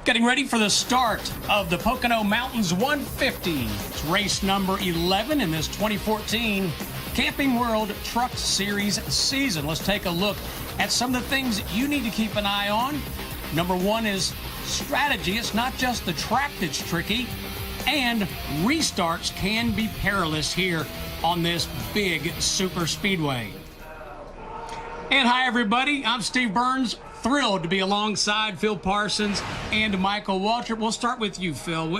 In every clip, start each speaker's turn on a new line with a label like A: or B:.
A: Getting ready for the start of the Pocono Mountains 150. It's race number 11 in this 2014 Camping World Truck Series season. Let's take a look at some of the things you need to keep an eye on. Number one is strategy. It's not just the track that's tricky, and restarts can be perilous here on this big super speedway. And hi, everybody. I'm Steve Burns. Thrilled to be alongside Phil Parsons and Michael Waltrip. We'll start with you, Phil.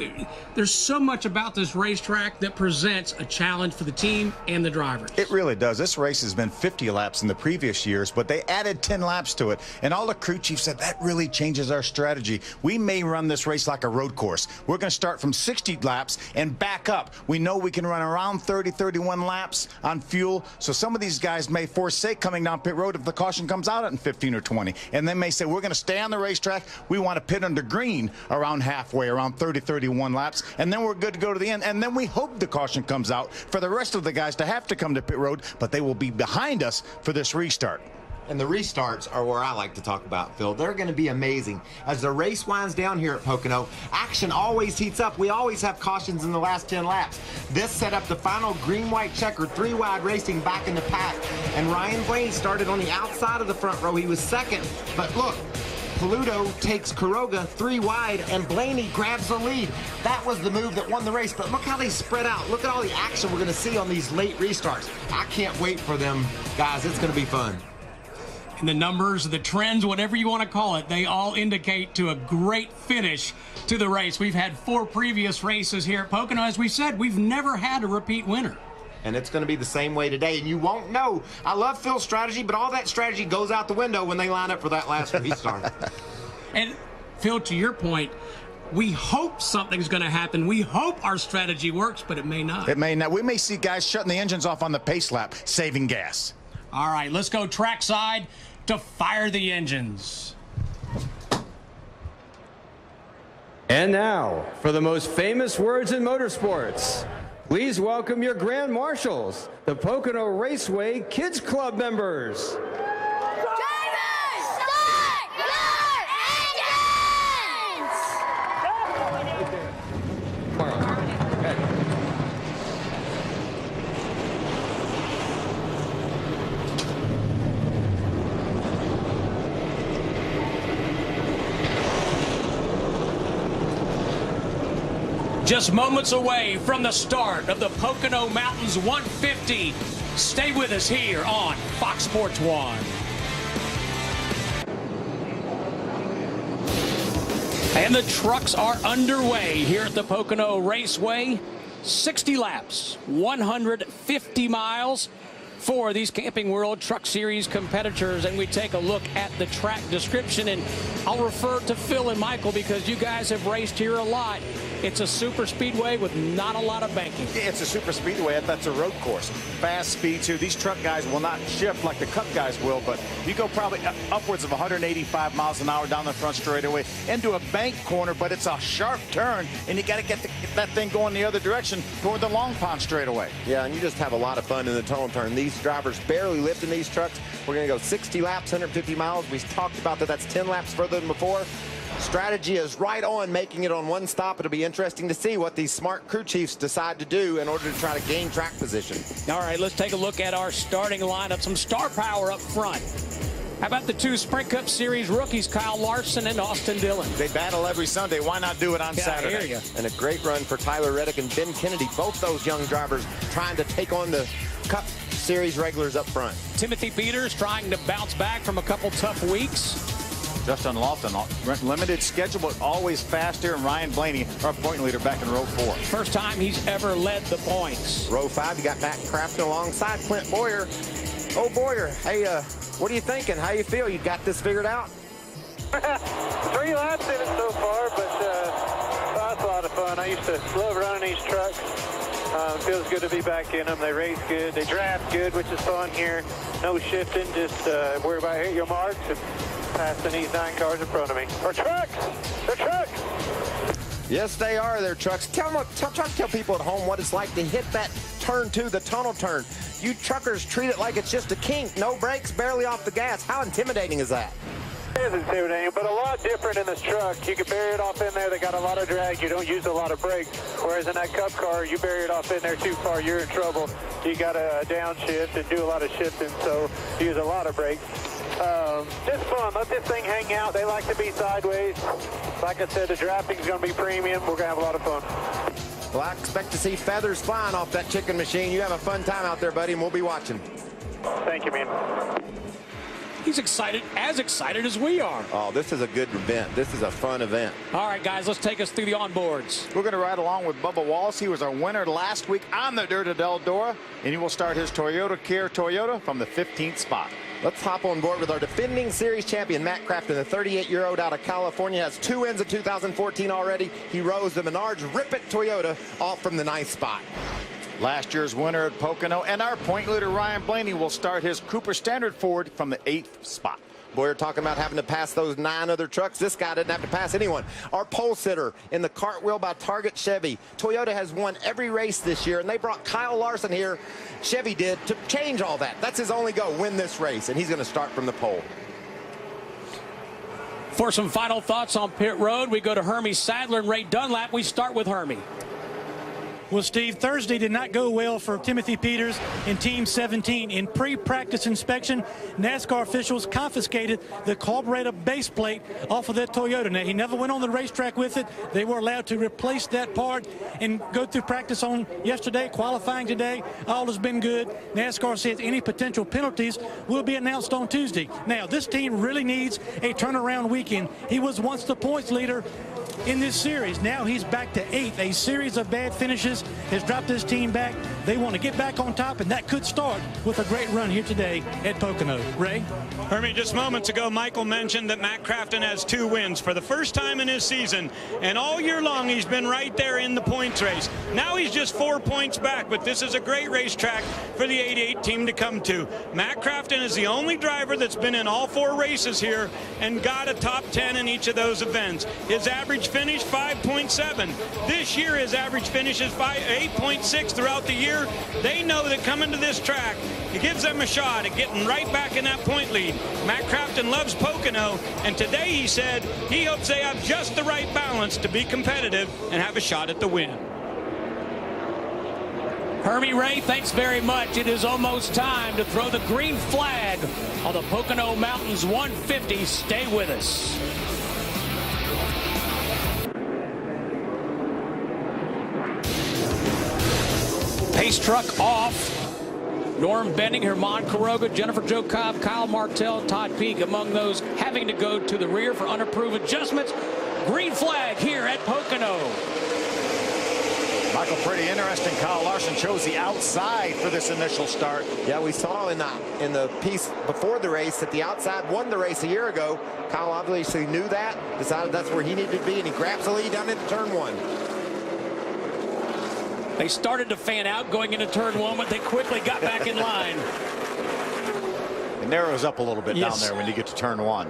A: There's so much about this racetrack that presents a challenge for the team and the drivers.
B: It really does. This race has been 50 laps in the previous years, but they added 10 laps to it. And all the crew chiefs said that really changes our strategy. We may run this race like a road course. We're going to start from 60 laps and back up. We know we can run around 30, 31 laps on fuel. So some of these guys may forsake coming down pit road if the caution comes out at 15 or 20. And they may say, we're going to stay on the racetrack. We want to pit under green around halfway, around 30, 31 laps, and then we're good to go to the end. And then we hope the caution comes out for the rest of the guys to have to come to pit road, but they will be behind us for this restart.
C: And the restarts are where I like to talk about, Phil. They're going to be amazing. As the race winds down here at Pocono, action always heats up. We always have cautions in the last 10 laps. This set up the final green-white checker, three-wide racing back in the pack. And Ryan Blaney started on the outside of the front row. He was second. But look, Paludo takes Quiroga three wide, and Blaney grabs the lead. That was the move that won the race. But look how they spread out. Look at all the action we're going to see on these late restarts. I can't wait for them, guys. It's going to be fun.
A: And the numbers, the trends, whatever you want to call it, they all indicate to a great finish to the race. We've had 4 previous races here at Pocono. As we said, we've never had a repeat winner.
C: And it's going to be the same way today, and you won't know. I love Phil's strategy, but all that strategy goes out the window when they line up for that last restart.
A: And Phil, to your point, we hope something's going to happen. We hope our strategy works, but it may not.
B: It may not. We may see guys shutting the engines off on the pace lap, saving gas.
A: All right, let's go trackside to fire the engines.
D: And now, for the most famous words in motorsports, please welcome your grand marshals, the Pocono Raceway Kids Club members.
A: Just moments away from the start of the Pocono Mountains 150. Stay with us here on Fox Sports 1. And the trucks are underway here at the Pocono Raceway. 60 laps, 150 miles for these Camping World Truck Series competitors. And we take a look at the track description, and I'll refer to Phil and Michael because you guys have raced here a lot. It's a super speedway with not a lot of banking.
B: It's a super speedway. That's a road course. Fast speed, too. These truck guys will not shift like the Cup guys will, but you go probably upwards of 185 miles an hour down the front straightaway into a bank corner, but it's a sharp turn, and you got to get that thing going the other direction toward the Long Pond straightaway.
C: Yeah, and you just have a lot of fun in the tunnel turn. These drivers barely lifting these trucks. We're going to go 60 laps, 150 miles. We talked about that. That's 10 laps further than before. Strategy is right on making it on one stop. It'll be interesting to see what these smart crew chiefs decide to do in order to try to gain track position.
A: All right, let's take a look at our starting lineup. Some star power up front. How about the 2 Sprint Cup Series rookies, Kyle Larson and Austin Dillon?
B: They battle every Sunday. Why not do it on Saturday?
A: I hear you.
C: And a great run for Tyler Reddick and Ben Kennedy. Both those young drivers trying to take on the Cup Series regulars up front.
A: Timothy Peters trying to bounce back from a couple tough weeks.
B: Justin Lofton, limited schedule, but always fast here. And Ryan Blaney, our point leader, back in row 4.
A: First time he's ever led the points.
C: Row 5, you got Matt Crafton alongside Clint Boyer. Oh, Boyer, hey, what are you thinking? How you feel? You got this figured out?
E: 3 laps in it so far, but that's a lot of fun. I used to love running these trucks. It feels good to be back in them. They race good. They draft good, which is fun here. No shifting. Just worry about hitting your marks and passing these 9 cars in front of me. Or trucks. They're trucks.
C: Yes, they are. They're trucks. Try to tell people at home what it's like to hit that turn 2, the tunnel turn. You truckers treat it like it's just a kink. No brakes, barely off the gas. How intimidating is that?
E: isn't too, Daniel, but a lot different in this truck. You can bury it off in there. They got a lot of drag. You don't use a lot of brakes. Whereas in that Cup car, you bury it off in there too far, you're in trouble. You got to downshift and do a lot of shifting, so use a lot of brakes. Just fun. Let this thing hang out. They like to be sideways. Like I said, the drafting's going to be premium. We're going to have a lot of fun.
C: Well, I expect to see feathers flying off that chicken machine. You have a fun time out there, buddy, and we'll be watching.
E: Thank you, man.
A: He's excited as we are.
C: Oh, this is a good event. This is a fun event.
A: All right, guys, let's take us through the onboards.
B: We're going to ride along with Bubba Wallace. He was our winner last week on the dirt at Eldora, and he will start his Toyota Care Toyota from the 15th spot.
C: Let's hop on board with our defending series champion, Matt Crafton, the 38-year-old out of California. Has 2 wins in 2014 already. He rose the Menards Rip-It Toyota off from the 9th spot.
B: Last year's winner at Pocono, and our point leader Ryan Blaney will start his Cooper Standard Ford from the 8th spot.
C: Boyer talking about having to pass those 9 other trucks. This guy didn't have to pass anyone. Our pole sitter in the cartwheel by Target Chevy. Toyota has won every race this year, and they brought Kyle Larson here, Chevy did, to change all that. That's his only goal, win this race, and he's going to start from the pole.
A: For some final thoughts on pit road, we go to Hermie Sadler and Ray Dunlap. We start with Hermie.
F: Well, Steve, Thursday did not go well for Timothy Peters in Team 17. In pre-practice inspection, NASCAR officials confiscated the carburetor base plate off of that Toyota. Now, he never went on the racetrack with it. They were allowed to replace that part and go through practice on yesterday, qualifying today. All has been good. NASCAR says any potential penalties will be announced on Tuesday. Now, this team really needs a turnaround weekend. He was once the points leader in this series. Now he's back to 8th. A series of bad finishes has dropped this team back. They want to get back on top, and that could start with a great run here today at Pocono. Ray?
G: Hermie, just moments ago, Michael mentioned that Matt Crafton has 2 wins for the first time in his season, and all year long he's been right there in the points race. Now he's just 4 points back, but this is a great racetrack for the 88 team to come to. Matt Crafton is the only driver that's been in all 4 races here and got a top 10 in each of those events. His average finish 5.7. This year his average finish is 8.6 throughout the year. They know that coming to this track, it gives them a shot at getting right back in that point lead. Matt Crafton loves Pocono, and today he said he hopes they have just the right balance to be competitive and have a shot at the win.
A: Hermie, Ray, thanks very much. It is almost time to throw the green flag on the Pocono Mountains 150. Stay with us. Pace truck off. Norm Benning, Herman Quiroga, Jennifer Jo Cobb, Kyle Martell, Todd Peak among those having to go to the rear for unapproved adjustments. Green flag here at Pocono.
B: Michael, pretty interesting. Kyle Larson chose the outside for this initial start.
C: Yeah, we saw in the piece before the race that the outside won the race a year ago. Kyle obviously knew that, decided that's where he needed to be, and he grabs the lead down into turn 1.
A: They started to fan out going into turn 1, but they quickly got back in line.
B: It narrows up a little bit down there when you get to turn 1.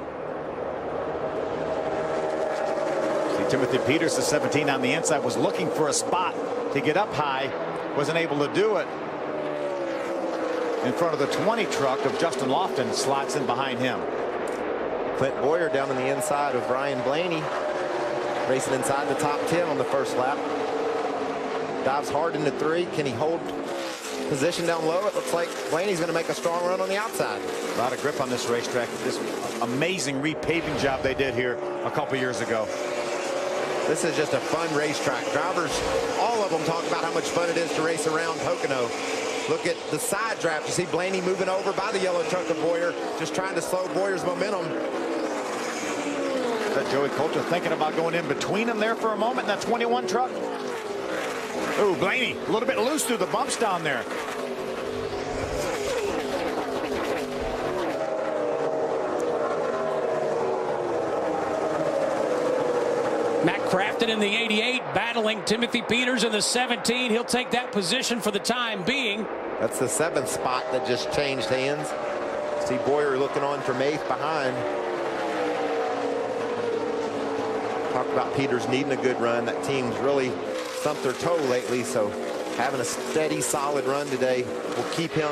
B: See, Timothy Peters, the 17 on the inside, was looking for a spot to get up high. Wasn't able to do it. In front of the 20 truck of Justin Lofton, slots in behind him.
C: Clint Boyer down on the inside of Ryan Blaney, racing inside the top 10 on the first lap. Dives hard into 3. Can he hold position down low? It looks like Blaney's going to make a strong run on the outside.
B: A lot of grip on this racetrack. This amazing repaving job they did here a couple years ago.
C: This is just a fun racetrack. Drivers, all of them talk about how much fun it is to race around Pocono. Look at the side draft. You see Blaney moving over by the yellow truck of Boyer, just trying to slow Boyer's momentum.
B: Is that Joey Coulter thinking about going in between them there for a moment in that 21 truck? Oh, Blaney, a little bit loose through the bumps down there.
A: Matt Crafton in the 88 battling Timothy Peters in the 17. He'll take that position for the time being.
C: That's the 7th spot that just changed hands. See Boyer looking on from 8th behind. Talk about Peters needing a good run. That team's really thumped their toe lately, so having a steady, solid run today will keep him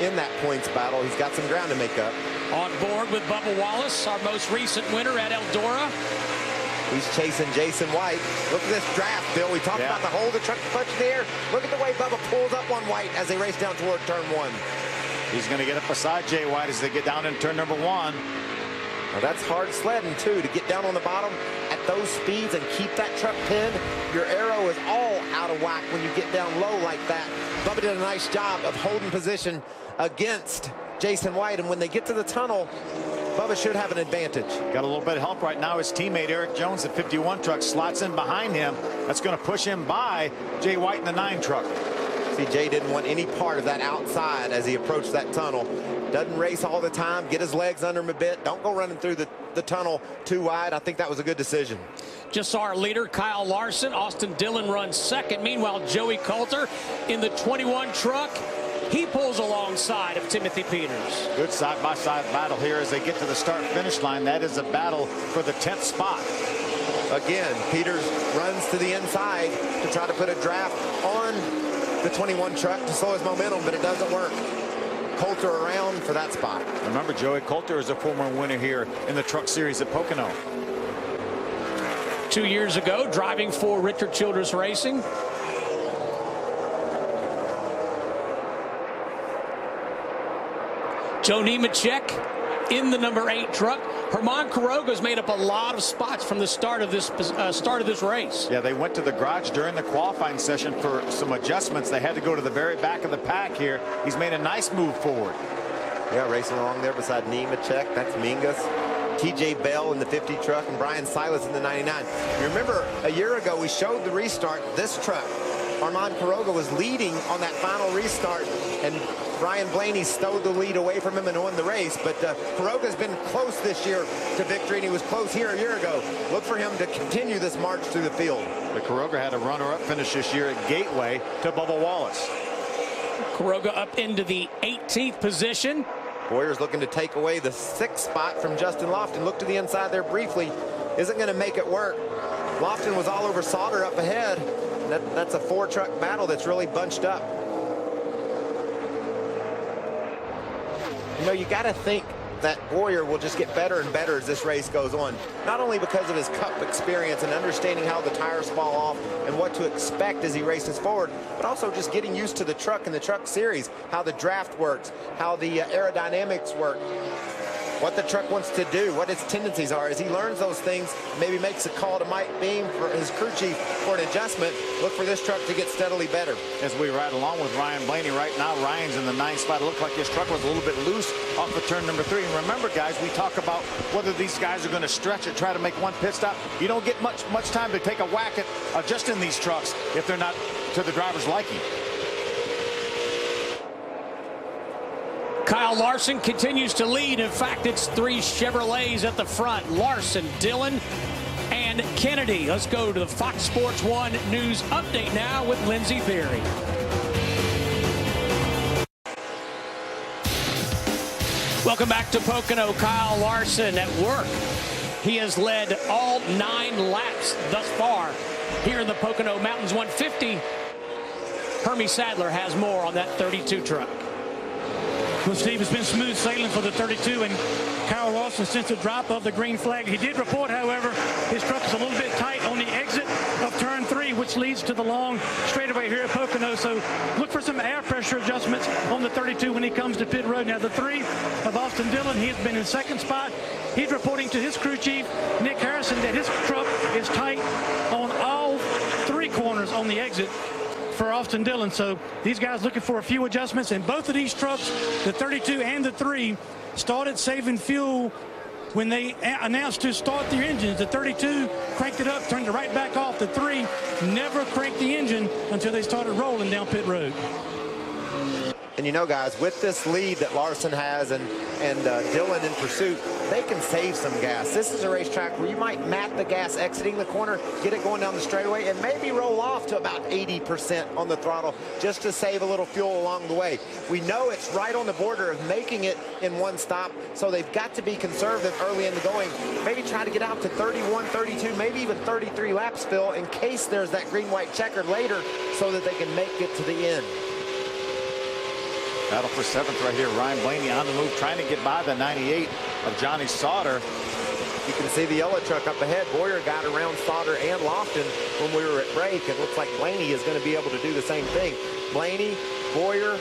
C: in that points battle. He's got some ground to make up.
A: On board with Bubba Wallace, our most recent winner at Eldora.
C: He's chasing Jason White. Look at this draft, Bill. We talked about the hold the truck punch there. Look at the way Bubba pulls up on White as they race down toward turn 1.
B: He's going to get up beside Jay White as they get down in turn number 1.
C: Now that's hard sledding, too, to get down on the bottom at those speeds and keep that truck pinned. Your aero is all out of whack when you get down low like that. Bubba did a nice job of holding position against Jason White, and when they get to the tunnel, Bubba should have an advantage.
B: Got a little bit of help right now. His teammate Eric Jones, the 51 truck, slots in behind him. That's going to push him by Jay White in the 9 truck.
C: See, Jay didn't want any part of that outside as he approached that tunnel. Doesn't race all the time. Get his legs under him a bit. Don't go running through the tunnel too wide. I think that was a good decision.
A: Just saw our leader, Kyle Larson. Austin Dillon runs second. Meanwhile, Joey Coulter in the 21 truck. He pulls alongside of Timothy Peters.
B: Good side-by-side battle here as they get to the start-finish line. That is a battle for the 10th spot.
C: Again, Peters runs to the inside to try to put a draft on the 21 truck to slow his momentum, but it doesn't work. Coulter around for that spot.
B: Remember, Joey Coulter is a former winner here in the Truck Series at Pocono.
A: 2 years ago, driving for Richard Childress Racing. Joe Nemechek in the number 8 truck. Herman Quiroga's made up a lot of spots from the start of this race.
B: Yeah, they went to the garage during the qualifying session for some adjustments. They had to go to the very back of the pack here. He's made a nice move forward.
C: Yeah, racing along there beside Nemechek. That's Mingus. TJ Bell in the 50 truck and Brian Silas in the 99. You remember a year ago we showed the restart. This truck, Armand Quiroga, was leading on that final restart, and Brian Blaney stowed the lead away from him and won the race. But Quiroga's been close this year to victory, and he was close here a year ago. Look for him to continue this march through the field.
B: But Quiroga had a runner-up finish this year at Gateway to Bubba Wallace.
A: Quiroga up into the 18th position.
C: Boyer's looking to take away the 6th spot from Justin Lofton. Look to the inside there briefly. Isn't going to make it work. Lofton was all over Sauter up ahead. That's a 4-truck battle that's really bunched up. You know, you got to think that Boyer will just get better and better as this race goes on. Not only because of his Cup experience and understanding how the tires fall off and what to expect as he races forward, but also just getting used to the truck and the Truck Series, how the draft works, how the aerodynamics work, what the truck wants to do, what its tendencies are. As he learns those things, maybe makes a call to Mike Beam for his crew chief for an adjustment. Look for this truck to get steadily better.
B: As we ride along with Ryan Blaney right now, Ryan's in the 9th spot. It looked like his truck was a little bit loose off of turn number 3. And remember, guys, we talk about whether these guys are going to stretch it, try to make one pit stop. You don't get much time to take a whack at adjusting these trucks if they're not to the driver's liking.
A: Kyle Larson continues to lead. In fact, it's 3 Chevrolets at the front. Larson, Dillon, and Kennedy. Let's go to the Fox Sports 1 News Update now with Lindsey Beery. Welcome back to Pocono. Kyle Larson at work. He has led all 9 laps thus far here in the Pocono Mountains 150. Hermie Sadler has more on that 32 truck.
F: Well, Steve, it's been smooth sailing for the 32, and Kyle Larson since the drop of the green flag. He did report, however, his truck is a little bit tight on the exit of turn 3, which leads to the long straightaway here at Pocono. So look for some air pressure adjustments on the 32 when he comes to pit road. Now the 3 of Austin Dillon, he has been in 2nd spot. He's reporting to his crew chief, Nick Harrison, that his truck is tight on all 3 corners on the exit for Austin Dillon. So these guys looking for a few adjustments, and both of these trucks, the 32 and the 3, started saving fuel when they announced to start their engines. The 32 cranked it up, turned it right back off. The 3 never cranked the engine until they started rolling down pit road.
C: And you know, guys, with this lead that Larson has and Dillon in pursuit, they can save some gas. This is a racetrack where you might mat the gas exiting the corner, get it going down the straightaway, and maybe roll off to about 80% on the throttle just to save a little fuel along the way. We know it's right on the border of making it in one stop, so they've got to be conservative early in the going. Maybe try to get out to 31, 32, maybe even 33 laps, Phil, in case there's that green-white checker later so that they can make it to the end.
B: Battle for 7th right here. Ryan Blaney on the move, trying to get by the 98 of Johnny Sauter.
C: You can see the yellow truck up ahead. Boyer got around Sauter and Lofton when we were at break. It looks like Blaney is going to be able to do the same thing. Blaney, Boyer,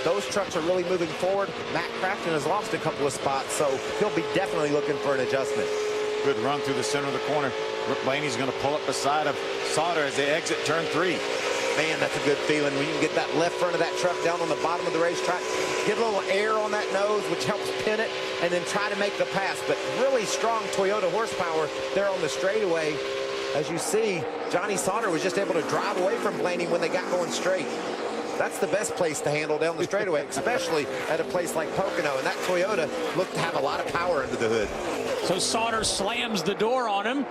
C: those trucks are really moving forward. Matt Crafton has lost a couple of spots, so he'll be definitely looking for an adjustment.
B: Good run through the center of the corner. Blaney's going to pull up beside of Sauter as they exit turn 3.
C: Man, that's a good feeling when you can get that left front of that truck down on the bottom of the racetrack, get a little air on that nose, which helps pin it, and then try to make the pass. But really strong Toyota horsepower there on the straightaway. As you see, Johnny Sauter was just able to drive away from Blaney when they got going straight. That's the best place to handle down the straightaway, especially at a place like Pocono. And that Toyota looked to have a lot of power under the hood.
A: So Sauter slams the door on him.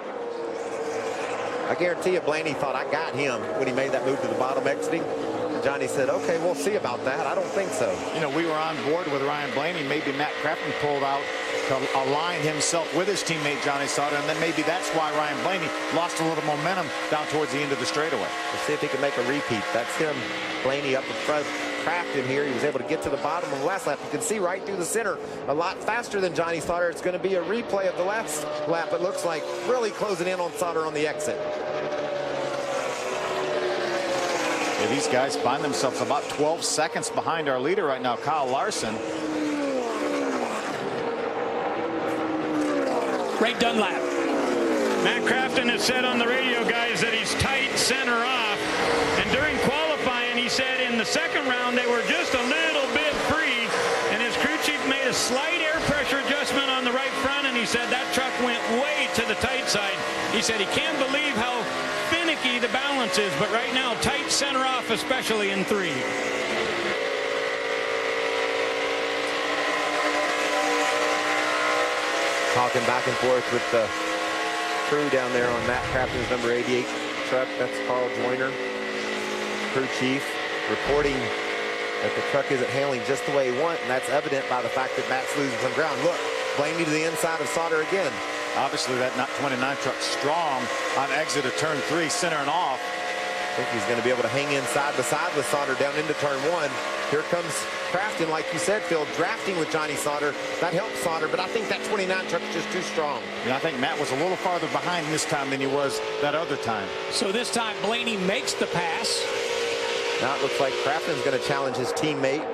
C: I guarantee you Blaney thought I got him when he made that move to the bottom exiting. And Johnny said, okay, we'll see about that. I don't think so.
B: You know, we were on board with Ryan Blaney. Maybe Matt Crafton pulled out to align himself with his teammate Johnny Sauter, and then maybe that's why Ryan Blaney lost a little momentum down towards the end of the straightaway.
C: We'll see if he can make a repeat. That's him, Blaney up in front. Crafton here. He was able to get to the bottom of the last lap. You can see right through the center a lot faster than Johnny Sauter. It's going to be a replay of the last lap. It looks like really closing in on Sauter on the exit.
B: Yeah, these guys find themselves about 12 seconds behind our leader right now, Kyle Larson.
A: Ray Dunlap.
G: Matt Crafton has said on the radio, guys, that he's tight center off. And during qualifying, he said in the second round they were just a little bit free. And his crew chief made a slight air pressure adjustment on the right front, and he said that truck went way to the tight side. He said he can't believe how finicky the balance is, but right now, tight center off, especially in 3.
C: Talking back and forth with the crew down there on Matt Crafton's number 88 truck. That's Carl Joyner, crew chief, reporting that the truck isn't handling just the way he wants, and that's evident by the fact that Matt's losing some ground. Look, Blaney to the inside of Sauter again.
B: Obviously, that 29 truck strong on exit of turn 3, center and off.
C: I think he's going to be able to hang in side by side with Sauter down into turn 1. Here comes Crafton, like you said, Phil, drafting with Johnny Sauter. That helps Sauter, but I think that 29 truck is just too strong.
B: And I think Matt was a little farther behind this time than he was that other time.
A: So this time Blaney makes the pass.
C: Now it looks like Crafton's going to challenge his teammate.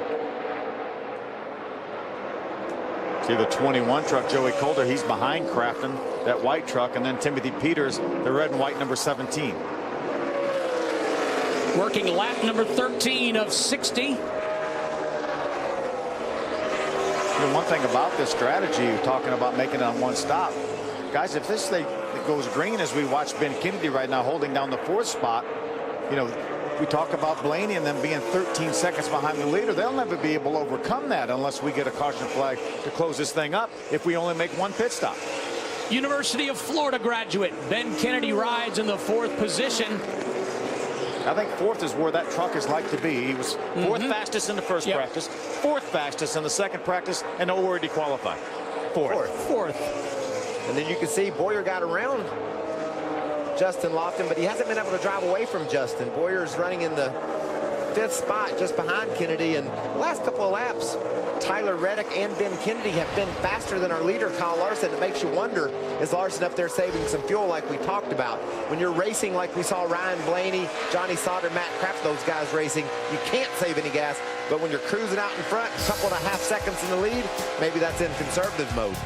B: See the 21 truck, Joey Coulter, he's behind Crafton, that white truck, and then Timothy Peters, the red and white number 17.
A: Working lap number 13 of 60.
B: You know, one thing about this strategy, talking about making it on one stop, guys, if this thing goes green as we watch Ben Kennedy right now holding down the 4th spot, you know, we talk about Blaney and them being 13 seconds behind the leader. They'll never be able to overcome that unless we get a caution flag to close this thing up if we only make one pit stop.
A: University of Florida graduate Ben Kennedy rides in the 4th position.
B: I think 4th is where that truck is like to be. He was 4th fastest in the first practice, 4th fastest in the second practice, and nowhere did he qualify. 4th.
C: And then you can see Boyer got around Justin Lofton, but he hasn't been able to drive away from Justin. Boyer's running in the 5th spot just behind Kennedy, and the last couple of laps Tyler Reddick and Ben Kennedy have been faster than our leader Kyle Larson. It makes you wonder, is Larson up there saving some fuel like we talked about? When you're racing like we saw Ryan Blaney, Johnny Sauter, Matt Crafton, those guys racing, you can't save any gas. But when you're cruising out in front, a couple and a half seconds in the lead, maybe that's in conservative mode.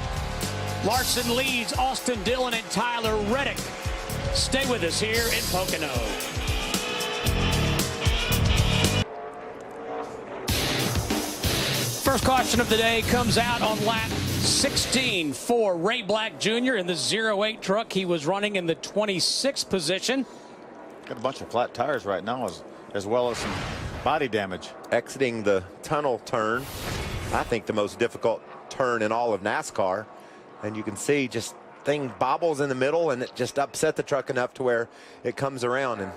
A: Larson leads Austin Dillon and Tyler Reddick. Stay with us here in Pocono. First caution of the day comes out on lap 16 for Ray Black Jr. in the 08 truck. He was running in the 26th position.
B: Got a bunch of flat tires right now as well as some body damage.
C: Exiting the tunnel turn, I think the most difficult turn in all of NASCAR. And you can see just thing bobbles in the middle, and it just upset the truck enough to where it comes around, and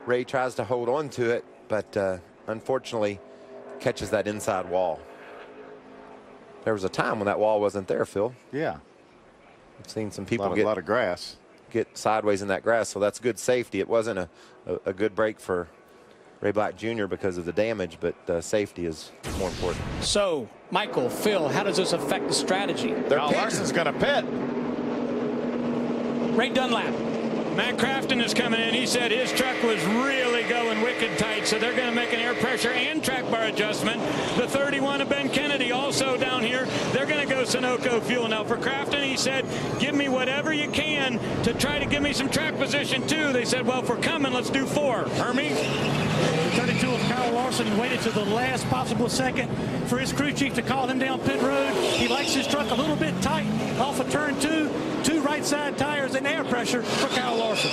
C: Ray tries to hold on to it, but unfortunately catches that inside wall. There was a time when that wall wasn't there, Phil.
B: Yeah.
C: I've seen some people
B: a lot of grass.
C: Get sideways in that grass, so that's good safety. It wasn't a good break for Ray Black Jr. because of the damage, but safety is more important.
A: So, Michael, Phil, how does this affect the strategy?
B: Kyle Larson's going to pit.
A: Ray Dunlap.
G: Matt Crafton is coming in. He said his truck was really going wicked tight, so they're going to make an air pressure and track bar adjustment. The 31 of Ben Kennedy also down here. They're going to go Sunoco fuel. Now for Crafton, he said, give me whatever you can to try to give me some track position too. They said, well, if we're coming, let's do 4. Hermie?
F: 32 of Kyle Larson waited to the last possible second for his crew chief to call him down pit road. He likes his truck a little bit tight off of turn 2. 2 right side tires and air pressure for Kyle Larson.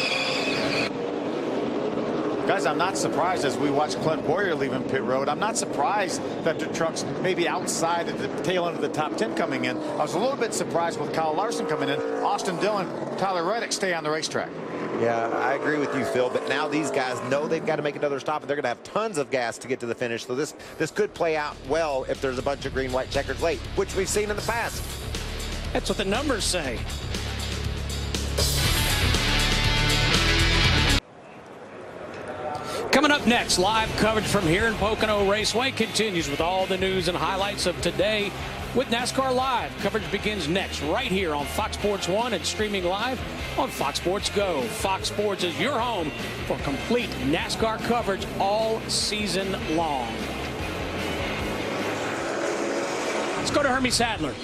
B: Guys, I'm not surprised as we watch Clint Boyer leaving pit road. I'm not surprised that the truck's maybe outside of the tail end of the top 10 coming in. I was a little bit surprised with Kyle Larson coming in. Austin Dillon, Tyler Reddick stay on the racetrack.
C: Yeah, I agree with you, Phil, but now these guys know they've got to make another stop, and they're going to have tons of gas to get to the finish. So this could play out well if there's a bunch of green, white checkers late, which we've seen in the past.
A: That's what the numbers say. Coming up next, live coverage from here in Pocono Raceway continues with all the news and highlights of today with NASCAR Live. Coverage begins next right here on Fox Sports 1 and streaming live on Fox Sports Go. Fox Sports is your home for complete NASCAR coverage all season long. Let's go to Hermie Sadler.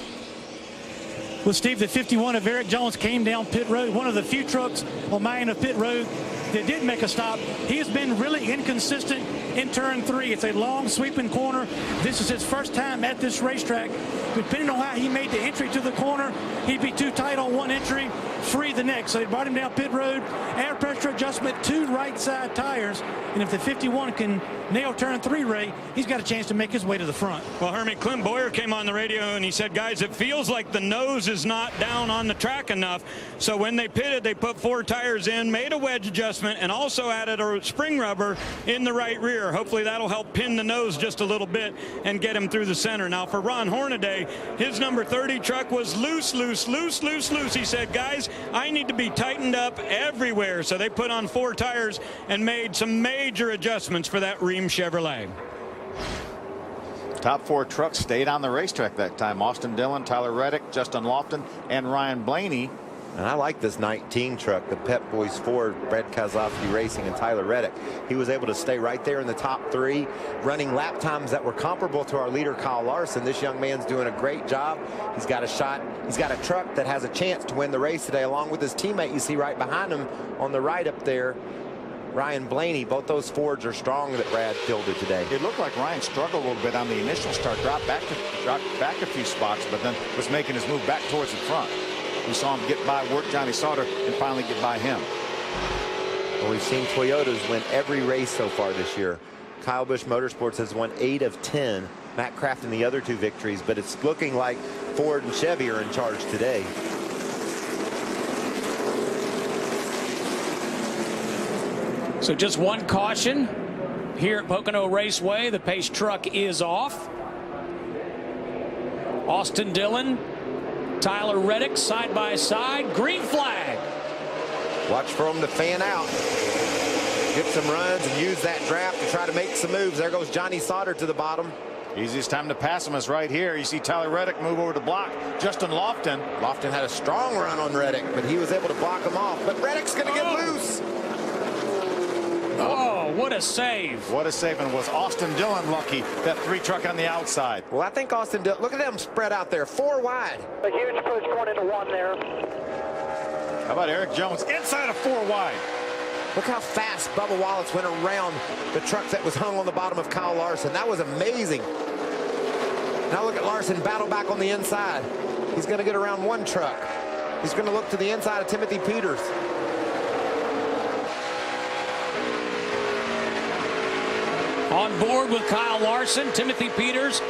F: Well, Steve, the 51 of Eric Jones came down pit road, one of the few trucks on my end of pit road that did make a stop. He has been really inconsistent in turn 3. It's a long sweeping corner. This is his first time at this racetrack. Depending on how he made the entry to the corner, he'd be too tight on one entry, free the next. So they brought him down pit road, air pressure adjustment, 2 right side tires. And if the 51 can nail turn 3, Ray, he's got a chance to make his way to the front.
G: Well, Hermie, Clint Boyer came on the radio and he said, guys, it feels like the nose is not down on the track enough. So when they pitted, they put 4 tires in, made a wedge adjustment, and also added a spring rubber in the right rear. Hopefully that'll help pin the nose just a little bit and get him through the center. Now for Ron Hornaday, his number 30 truck was loose. He said, guys, I need to be tightened up everywhere. So they put on 4 tires and made some major adjustments for that Ream Chevrolet.
B: Top 4 trucks stayed on the racetrack that time. Austin Dillon, Tyler Reddick, Justin Lofton, and Ryan Blaney.
C: And I like this 19 truck, the Pep Boys Ford, Brad Kozlowski Racing, and Tyler Reddick. He was able to stay right there in the top 3, running lap times that were comparable to our leader, Kyle Larson. This young man's doing a great job. He's got a shot. He's got a truck that has a chance to win the race today, along with his teammate you see right behind him on the right up there, Ryan Blaney. Both those Fords are strong that Brad fielded today.
B: It looked like Ryan struggled a little bit on the initial start, dropped back a few spots, but then was making his move back towards the front. We saw him get by, work Johnny Sauter, and finally get by him.
C: Well, we've seen Toyotas win every race so far this year. Kyle Busch Motorsports has won 8 of 10. Matt Crafton the other 2 victories, but it's looking like Ford and Chevy are in charge today.
A: So just one caution here at Pocono Raceway. The pace truck is off. Austin Dillon, Tyler Reddick side by side. Green flag.
C: Watch for them to fan out. Get some runs and use that draft to try to make some moves. There goes Johnny Sauter to the bottom.
B: Easiest time to pass him is right here. You see Tyler Reddick move over to block Justin Lofton.
C: Lofton had a strong run on Reddick, but he was able to block him off. But Reddick's going to get loose.
A: Oh, what a save.
B: What a save, and was Austin Dillon lucky, that 3 truck on the outside.
C: Well, I think Austin Dillon, look at them spread out there, 4 wide.
E: A huge push going into 1 there.
B: How about Eric Jones inside of 4 wide?
C: Look how fast Bubba Wallace went around the truck that was hung on the bottom of Kyle Larson. That was amazing. Now look at Larson battle back on the inside. He's going to get around 1 truck. He's going to look to the inside of Timothy Peters.
A: On board with Kyle Larson, Timothy Peters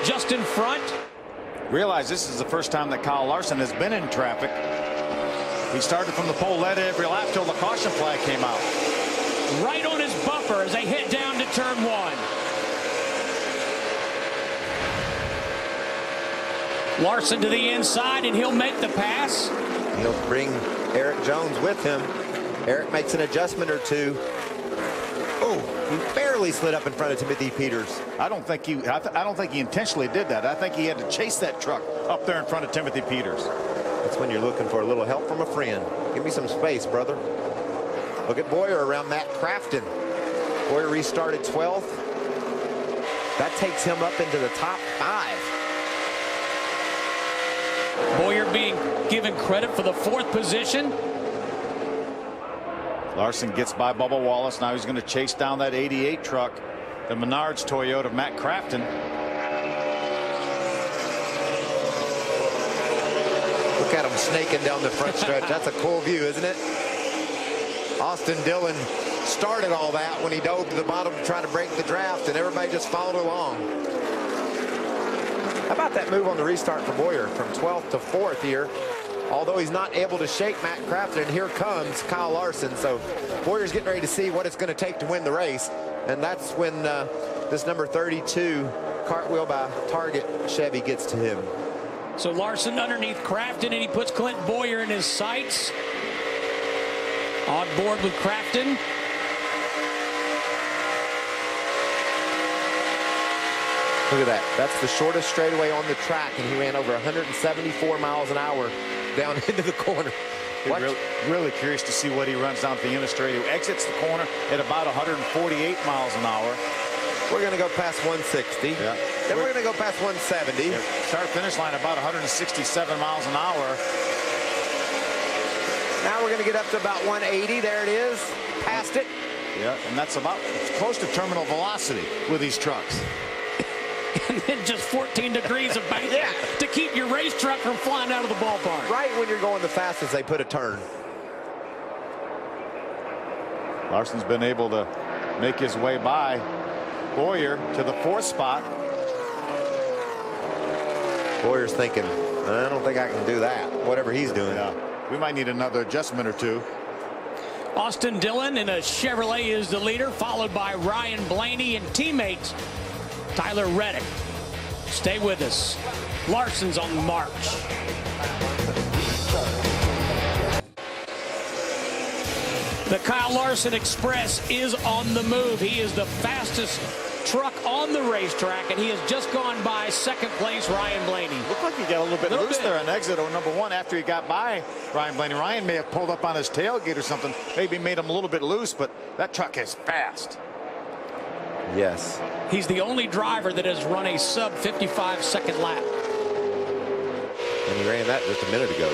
A: just in front.
B: Realize this is the first time that Kyle Larson has been in traffic. He started from the pole, led every lap till the caution flag came out.
A: Right on his bumper as they head down to turn 1. Larson to the inside, and he'll make the pass.
C: He'll bring Eric Jones with him. Eric makes an adjustment or 2. Oh, he barely barely slid up in front of Timothy Peters.
B: I don't think he intentionally did that. I think he had to chase that truck up there in front of Timothy Peters.
C: That's when you're looking for a little help from a friend. Give me some space, brother. Look at Boyer around Matt Crafton. Boyer restarted 12th. That takes him up into the top 5.
A: Boyer being given credit for the 4th position.
B: Larson gets by Bubba Wallace. Now he's going to chase down that 88 truck, the Menards Toyota, Matt Crafton.
C: Look at him snaking down the front stretch. That's a cool view, isn't it? Austin Dillon started all that when he dove to the bottom to try to break the draft, and everybody just followed along. How about that move on the restart for Boyer from 12th to 4th here? Although he's not able to shake Matt Crafton, and here comes Kyle Larson. So Boyer's getting ready to see what it's going to take to win the race. And that's when this number 32 cartwheel by Target Chevy gets to him.
A: So Larson underneath Crafton, and he puts Clint Boyer in his sights. On board with Crafton.
C: Look at that. That's the shortest straightaway on the track, and he ran over 174 miles an hour down into the corner.
B: Really curious to see what he runs down at the end of the straight. He exits the corner at about 148 miles an hour.
C: We're going to go past 160.
B: Yeah.
C: Then we're going to go past 170.
B: Yeah. Start-finish line about 167 miles an hour.
C: Now we're going to get up to about 180. There it is. Past it.
B: Yeah, and that's about close to terminal velocity with these trucks.
A: And then just 14 degrees of bank to keep your race truck from flying out of the ballpark.
C: Right when you're going the fastest, they put a turn.
B: Larson's been able to make his way by Boyer to the 4th spot.
C: Boyer's thinking, I don't think I can do that, whatever he's doing.
B: Yeah. We might need another adjustment or two.
A: Austin Dillon in a Chevrolet is the leader, followed by Ryan Blaney and teammates Tyler Reddick. Stay with us. Larson's on the march. The Kyle Larson Express is on the move. He is the fastest truck on the racetrack, and he has just gone by 2nd place Ryan Blaney.
B: Looked like he got a little bit loose there on exit or number 1 after he got by Ryan Blaney. Ryan may have pulled up on his tailgate or something, maybe made him a little bit loose, but that truck is fast.
C: Yes.
A: He's the only driver that has run a sub 55-second lap.
C: And he ran that just a minute ago.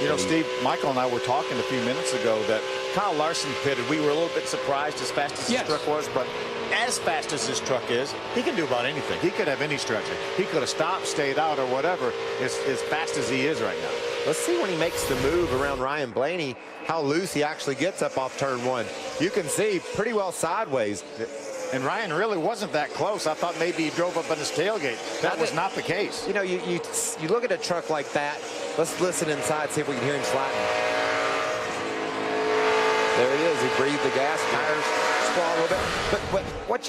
B: You know, Steve, Michael and I were talking a few minutes ago that Kyle Larson pitted. We were a little bit surprised as fast as his truck was, but as fast as his truck is, he can do about anything. He could have any structure. He could have stopped, stayed out, or whatever, as fast as he is right now.
C: Let's see when he makes the move around Ryan Blaney, how loose he actually gets up off turn 1. You can see pretty well sideways.
B: And Ryan really wasn't that close. I thought maybe he drove up on his tailgate. That was not the case.
C: You know, you look at a truck like that. Let's listen inside, see if we can hear him sliding. There he is. He breathed the gas, tires squall a little bit. But what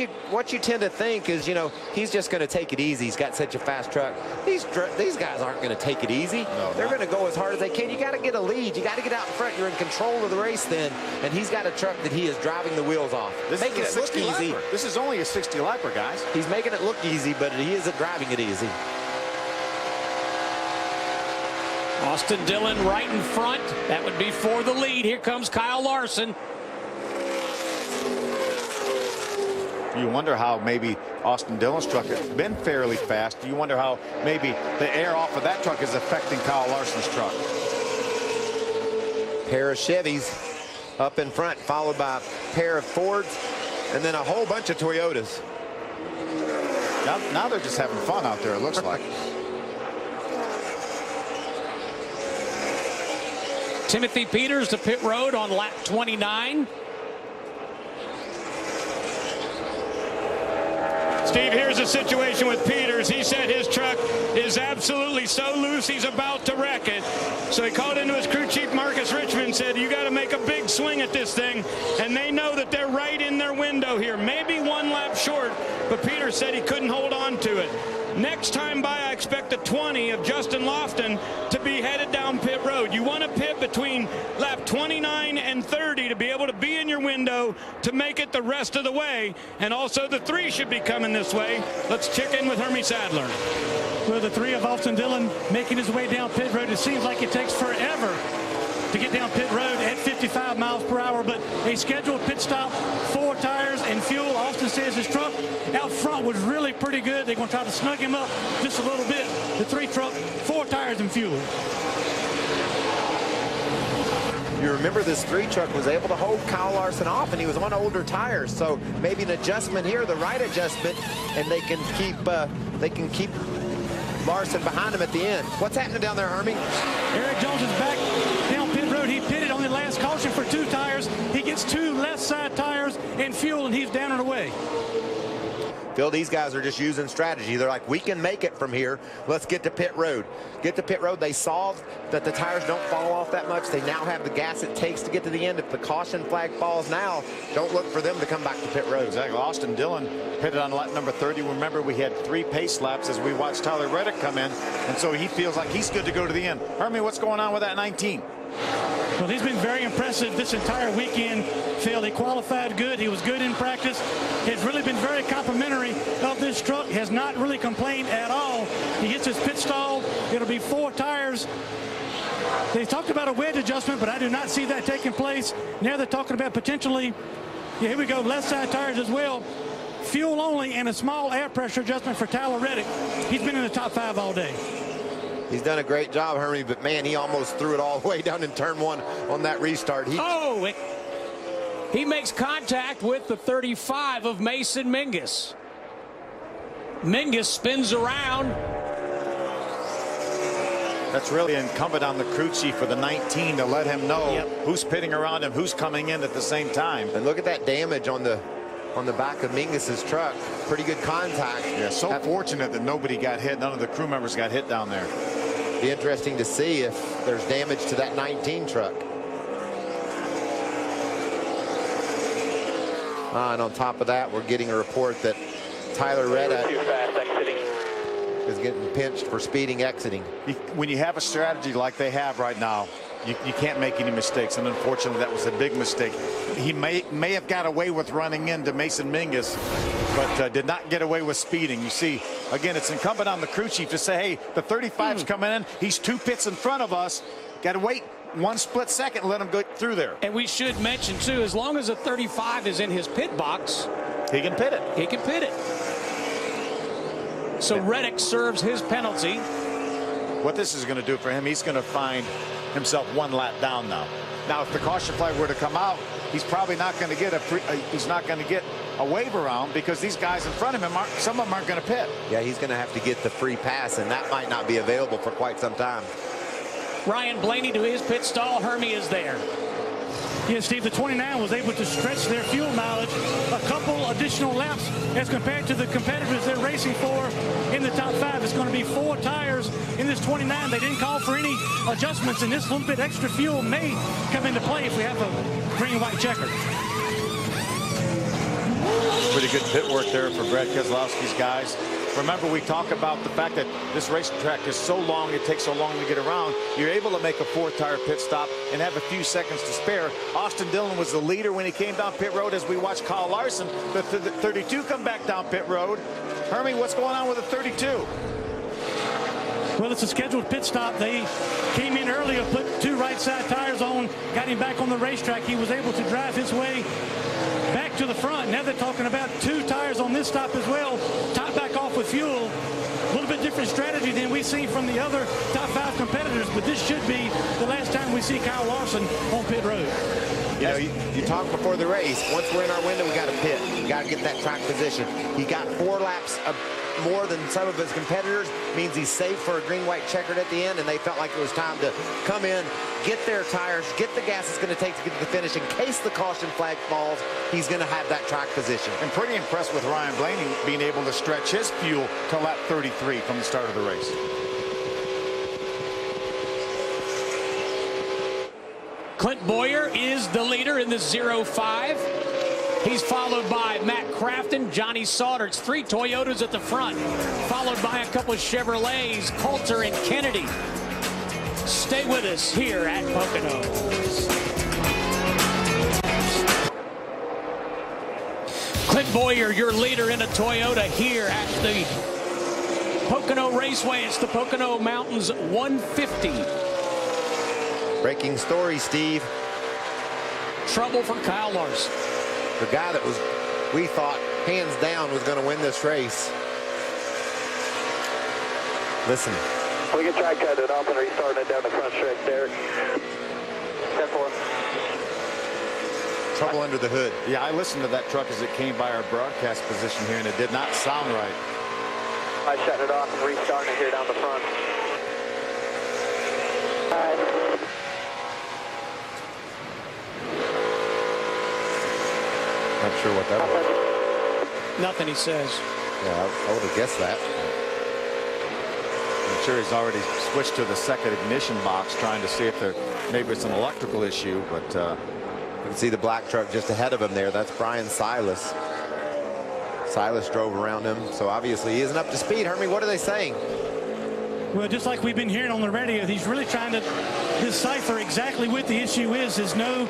C: you tend to think is, you know, he's just going to take it easy. He's got such a fast truck. These guys aren't going to take it easy.
B: No,
C: they're going to go as hard as they can. You got to get a lead. You got to get out in front. You're in control of the race then. And he's got a truck that he is driving the wheels off. Making it look easy.
B: This is only a 60 lapper, guys.
C: He's making it look easy, but he isn't driving it easy.
A: Austin Dillon right in front. That would be for the lead. Here comes Kyle Larson.
B: You wonder how maybe Austin Dillon's truck has been fairly fast. You wonder how maybe the air off of that truck is affecting Kyle Larson's truck.
C: Pair of Chevys up in front, followed by a pair of Fords, and then a whole bunch of Toyotas.
B: Now they're just having fun out there, it looks like.
A: Timothy Peters to pit road on lap 29.
G: Steve, here's a situation with Peters. He said his truck is absolutely so loose he's about to wreck it. So he called into his crew chief, Marcus Richmond, and said, you got to make a big swing at this thing. And they know that they're right in their window here. Maybe 1 lap short, but Peters said he couldn't hold on to it. Next time by, I expect the 20 of Justin Lofton to be headed down pit road. You want to pit between lap 29 and 30 to be able to be in your window to make it the rest of the way. And also the 3 should be coming this way. Let's check in with Hermie Sadler.
F: Well, the 3 of Austin Dillon making his way down pit road. It seems like it takes forever to get down pit road at 55 miles per hour, but a scheduled pit stop, 4 tires and fuel. Austin says his truck out front was really pretty good. They're going to try to snug him up just a little bit. The 3 truck, 4 tires and fuel.
C: You remember this 3 truck was able to hold Kyle Larson off, and he was on older tires, so maybe an adjustment here, the right adjustment, and they can keep Larson behind him at the end. What's happening down there, Hermie?
F: Eric Jones is back down pit road. He pitted on the last caution for 2 tires. He gets 2 left side tires and fuel, and he's down and away.
C: Phil, these guys are just using strategy. They're like, we can make it from here. Let's get to pit road. Get to pit road. They solved that the tires don't fall off that much. They now have the gas it takes to get to the end. If the caution flag falls now, don't look for them to come back to pit road.
B: Exactly. Austin Dillon pitted on lap number 30. Remember, we had 3 pace laps as we watched Tyler Reddick come in, and so he feels like he's good to go to the end. Hermie, what's going on with that 19?
F: Well, he's been very impressive this entire weekend, Phil. He qualified good. He was good in practice. Has really been very complimentary of this truck. Has not really complained at all. He gets his pit stall. It'll be 4 tires. They talked about a wedge adjustment, but I do not see that taking place. Now they're talking about potentially, yeah, here we go, left side tires as well. Fuel only and a small air pressure adjustment for Tyler Reddick. He's been in the top 5 all day.
C: He's done a great job, Hermie, but man, he almost threw it all the way down in turn 1 on that restart.
A: He makes contact with the 35 of Mason Mingus. Mingus spins around.
B: That's really incumbent on the crew chief for the 19 to let him know who's pitting around him, who's coming in at the same time.
C: And look at that damage on the back of Mingus's truck. Pretty good contact.
B: Yeah, so fortunate that nobody got hit. None of the crew members got hit down there.
C: Be interesting to see if there's damage to that 19 truck. And on top of that, we're getting a report that Tyler Reddick is getting pinched for speeding exiting.
B: When you have a strategy like they have right now, you can't make any mistakes, and unfortunately that was a big mistake. He may have got away with running into Mason Mingus, but did not get away with speeding. You see, again, it's incumbent on the crew chief to say, hey, the 35's coming in. He's 2 pits in front of us. Got to wait 1 split second and let him go through there.
A: And we should mention, too, as long as the 35 is in his pit box,
B: he can pit it.
A: He can pit it. So Reddick serves his penalty.
B: What this is going to do for him, he's going to find himself 1 lap down now. Now, if the caution flag were to come out, he's probably not going to get a wave around, because these guys in front of him, some of them aren't going to pit.
C: Yeah, he's going to have to get the free pass, and that might not be available for quite some time.
A: Ryan Blaney to his pit stall. Hermie is there.
F: Yeah, Steve, the 29 was able to stretch their fuel mileage a couple additional laps as compared to the competitors they're racing for in the top 5. It's going to be 4 tires in this 29. They didn't call for any adjustments, and this little bit extra fuel may come into play if we have a green and white checker.
B: Pretty good pit work there for Brad Keselowski's guys. Remember, we talk about the fact that this racetrack is so long, it takes so long to get around. You're able to make a 4-tire pit stop and have a few seconds to spare. Austin Dillon was the leader when he came down pit road, as we watched Kyle Larson, the 32, come back down pit road. Hermie, what's going on with the 32?
F: Well, it's a scheduled pit stop. They came in earlier, put 2 right side tires on, got him back on the racetrack. He was able to drive his way back to the front. Now they're talking about 2 tires on this stop as well. Top back off with fuel. A little bit different strategy than we've seen from the other top 5 competitors, but this should be the last time we see Kyle Larson on pit road.
C: You know, you talked before the race. Once we're in our window, we got to pit. We got to get that track position. He got 4 laps more than some of his competitors. Means he's safe for a green-white checkered at the end, and they felt like it was time to come in, get their tires, get the gas it's going to take to get to the finish. In case the caution flag falls, he's going to have that track position.
B: I'm pretty impressed with Ryan Blaney being able to stretch his fuel to lap 33 from the start of the race.
A: Clint Boyer is the leader in the 0-5. He's followed by Matt Crafton, Johnny Sauter. It's 3 Toyotas at the front, followed by a couple of Chevrolets, Coulter and Kennedy. Stay with us here at Pocono. Clint Boyer, your leader in a Toyota here at the Pocono Raceway. It's the Pocono Mountains 150.
C: Breaking story, Steve.
A: Trouble for Kyle Larson.
C: The guy that we thought hands down was going to win this race. Listen.
E: We can try cut it off and restart it down the front stretch, Derek. 10-4.
C: Trouble under the hood.
B: Yeah, I listened to that truck as it came by our broadcast position here, and it did not sound right.
E: I shut it off and restarting it here down the front. All right.
C: Not sure what that was.
A: Nothing, he says.
C: Yeah, I would have guessed that.
B: I'm sure he's already switched to the second ignition box, trying to see if there maybe it's an electrical issue, but
C: you can see the black truck just ahead of him there. That's Brian Silas. Silas drove around him, so obviously he isn't up to speed. Hermie, what are they saying?
F: Well, just like we've been hearing on the radio, he's really trying to decipher exactly what the issue is. There's no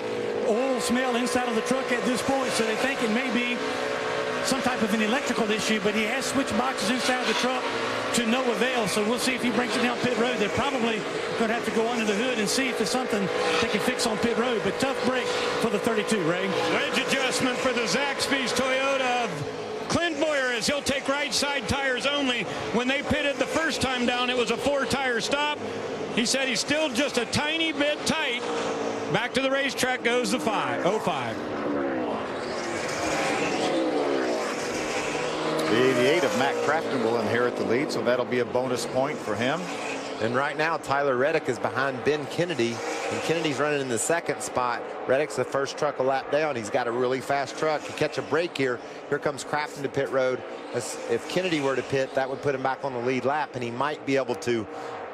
F: oil smell inside of the truck at this point, so they think it may be some type of an electrical issue, but he has switched boxes inside of the truck to no avail, so we'll see if he brings it down pit road. They're probably going to have to go under the hood and see if there's something they can fix on pit road, but tough break for the 32, Ray.
G: Wedge adjustment for the Zaxby's Toyota of Clint Boyer as he'll take right side tires only. When they pitted the first time down, it was a 4-tire stop. He said he's still just a tiny bit tight. Back to the racetrack goes the 05.
B: the 88 of Matt Crafton will inherit the lead, so that'll be a bonus point for him.
C: And right now, Tyler Reddick is behind Ben Kennedy, and Kennedy's running in the second spot. Reddick's the first truck a lap down. He's got a really fast truck. To catch a break here, here comes Crafton to pit road. If Kennedy were to pit, that would put him back on the lead lap, and he might be able to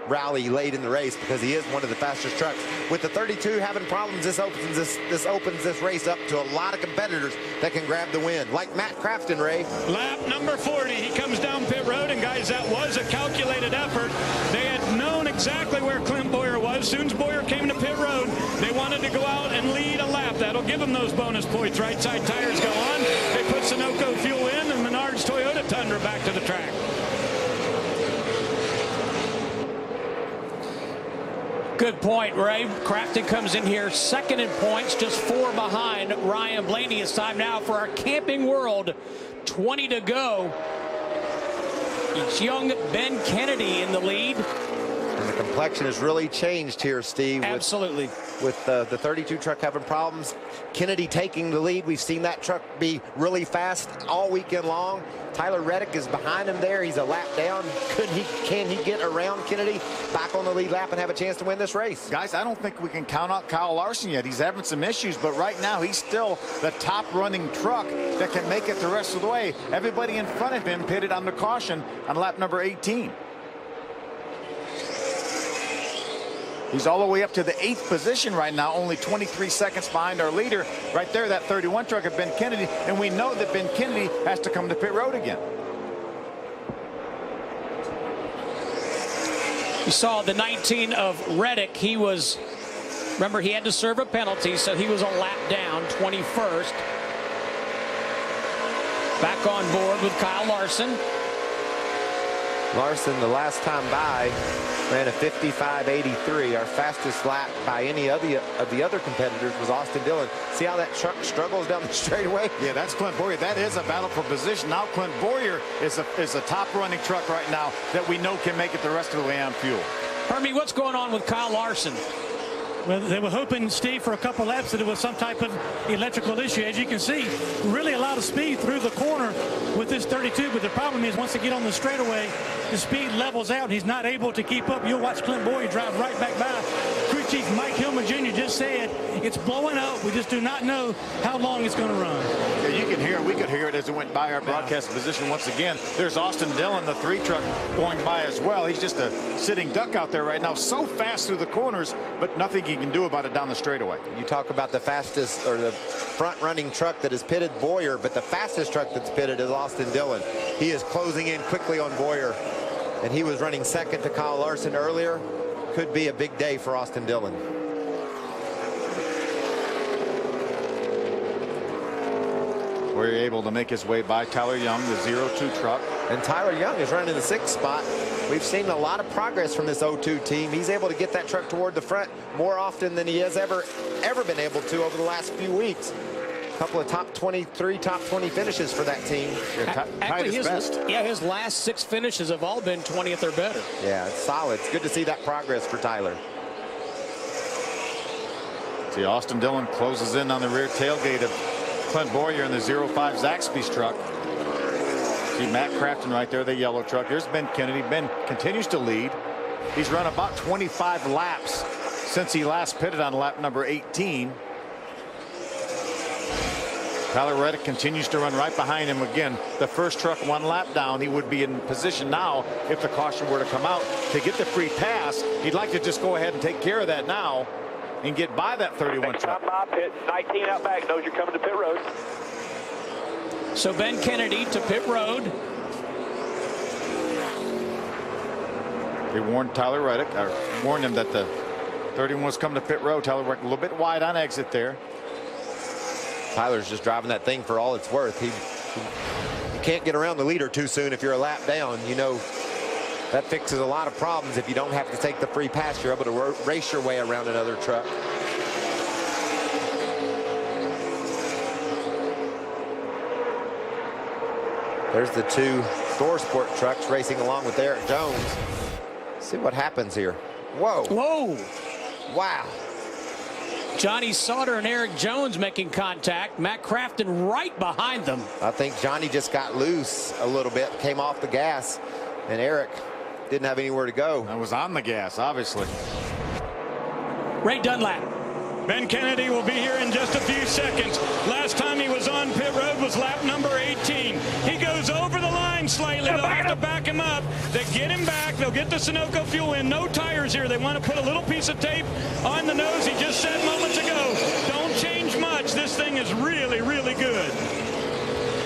C: rally late in the race because he is one of the fastest trucks. With the 32 having problems, this opens this race up to a lot of competitors that can grab the win, like Matt Crafton, Ray.
G: Lap number 40, he comes down pit road, and guys, that was a calculated effort. They had known exactly where Clint Boyer was. As soon as Boyer came to pit road, they wanted to go out and lead a lap. That'll give them those bonus points. Right side tires go on. They put Sunoco fuel in, and Menard's Toyota Tundra back to the track.
A: Good point, Ray. Crafton comes in here second in points, just 4 behind Ryan Blaney. It's time now for our Camping World. 20 to go. It's young Ben Kennedy in the lead.
C: And the complexion has really changed here, Steve.
A: Absolutely.
C: With the 32 truck having problems, Kennedy taking the lead. We've seen that truck be really fast all weekend long. Tyler Reddick is behind him there. He's a lap down. Can he get around Kennedy back on the lead lap and have a chance to win this race?
B: Guys, I don't think we can count out Kyle Larson yet. He's having some issues, but right now he's still the top running truck that can make it the rest of the way. Everybody in front of him pitted on the caution on lap number 18. He's all the way up to the 8th position right now, only 23 seconds behind our leader. Right there, that 31 truck of Ben Kennedy, and we know that Ben Kennedy has to come to pit road again.
A: You saw the 19 of Reddick. He was, remember, he had to serve a penalty, so he was a lap down, 21st. Back on board with Kyle Larson.
C: Larson, the last time by, ran a 55.83. Our fastest lap by any of the other competitors was Austin Dillon. See how that truck struggles down the straightaway?
B: Yeah, that's Clint Boyer. That is a battle for position. Now Clint Boyer is a top running truck right now that we know can make it the rest of the way on fuel.
A: Hermie, what's going on with Kyle Larson?
F: Well, they were hoping, Steve, for a couple laps that it was some type of electrical issue. As you can see, really a lot of speed through the corner with this 32, but the problem is once they get on the straightaway, the speed levels out and he's not able to keep up. You'll watch Clint Boyer drive right back by. Crew Chief Mike Hillman Jr. just said it's blowing up. We just do not know how long it's going to run.
B: Yeah, you can hear it. We could hear it as it went by our broadcast position once again. There's Austin Dillon, the 3 truck, going by as well. He's just a sitting duck out there right now. So fast through the corners, but nothing he can do about it down the straightaway.
C: You talk about the fastest or the front-running truck that is pitted, Boyer, but the fastest truck that's pitted is Austin Dillon. He is closing in quickly on Boyer, and he was running second to Kyle Larson earlier. Could be a big day for Austin Dillon.
B: Boyer able to make his way by Tyler Young, the 0-2 truck.
C: And Tyler Young is running the 6th spot. We've seen a lot of progress from this 0-2 team. He's able to get that truck toward the front more often than he has ever been able to over the last few weeks. A couple of top 23, top 20 finishes for that team.
A: Actually, his last 6 finishes have all been 20th or better.
C: Yeah, it's solid. It's good to see that progress for Tyler.
B: See, Austin Dillon closes in on the rear tailgate of Clint Boyer in the 05 Zaxby's truck. See Matt Crafton right there, the yellow truck. Here's Ben Kennedy. Ben continues to lead. He's run about 25 laps since he last pitted on lap number 18. Tyler Reddick continues to run right behind him. Again, the first truck 1 lap down. He would be in position now if the caution were to come out to get the free pass. He'd like to just go ahead and take care of that now and get by that 31 truck.
E: My pit, 19 out back, knows you're coming to pit road.
A: So Ben Kennedy to pit road.
B: They warned Tyler Reddick, or warned him that the 31 was coming to pit road. Tyler Reddick a little bit wide on exit there.
C: Tyler's just driving that thing for all it's worth. You can't get around the leader too soon if you're a lap down. You know, that fixes a lot of problems if you don't have to take the free pass. You're able to race your way around another truck. There's the 2 Thor Sport trucks racing along with Eric Jones. Let's see what happens here. Whoa.
A: Whoa.
C: Wow.
A: Johnny Sauter and Eric Jones making contact. Matt Crafton right behind them.
C: I think Johnny just got loose a little bit, came off the gas, and Eric didn't have anywhere to go.
B: I was on the gas, obviously.
A: Ray Dunlap.
G: Ben Kennedy will be here in just a few seconds. Last time he was on pit road was lap number 18. He goes over the line slightly. They'll have to back him up. They get him back. They'll get the Sunoco fuel in. No tires here. They want to put a little piece of tape on the nose. He just said moments ago, don't change much. This thing is really, really good.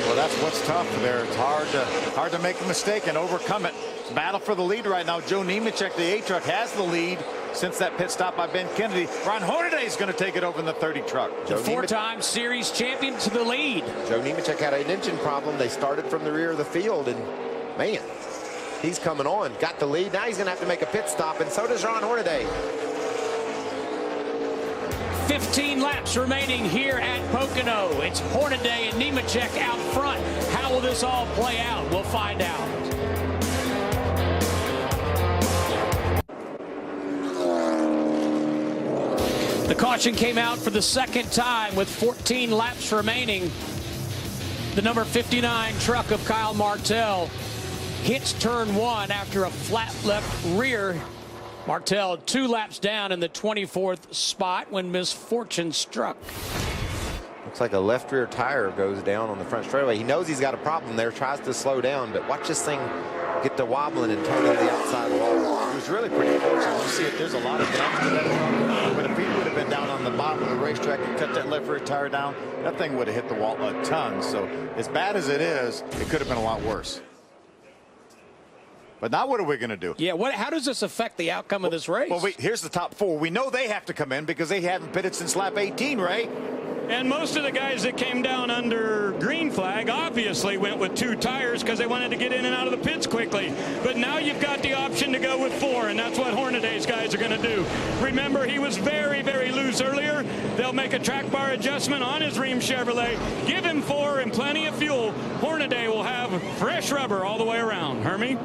B: Well, that's what's tough there. It's hard to make a mistake and overcome it. Battle for the lead right now. Joe Nemechek, the A truck, has the lead since that pit stop by Ben Kennedy. Ron Hornaday is going to take it over in the 30 truck.
A: The 4-time series champion to the lead.
C: Joe Nemechek had an engine problem. They started from the rear of the field, and man, he's coming on. Got the lead. Now he's going to have to make a pit stop, and so does Ron Hornaday.
A: 15 laps remaining here at Pocono. It's Hornaday and Nemechek out front. How will this all play out? We'll find out. The caution came out for the 2nd time with 14 laps remaining. The number 59 truck of Kyle Martell hits turn 1 after a flat left rear. Martell 2 laps down in the 24th spot when misfortune struck.
C: Looks like a left rear tire goes down on the front straightaway. He knows he's got a problem there, tries to slow down, but watch this thing get to wobbling and turn into the outside wall.
B: He was really pretty fortunate. You see it, there's a lot of bumps to that truck. But if he would have been down on the bottom of the racetrack and cut that left rear tire down, that thing would have hit the wall a ton. So as bad as it is, it could have been a lot worse. But now what are we going to do?
A: Yeah, how does this affect the outcome of this race?
B: Well, here's the top 4. We know they have to come in because they haven't pitted since lap 18, Ray.
G: And most of the guys that came down under green flag obviously went with 2 tires because they wanted to get in and out of the pits quickly. But now you've got the option to go with 4, and that's what Hornaday's guys are going to do. Remember, he was very, very loose earlier. They'll make a track bar adjustment on his Rheem Chevrolet. Give him 4 and plenty of fuel. Hornaday will have fresh rubber all the way around. Hermie?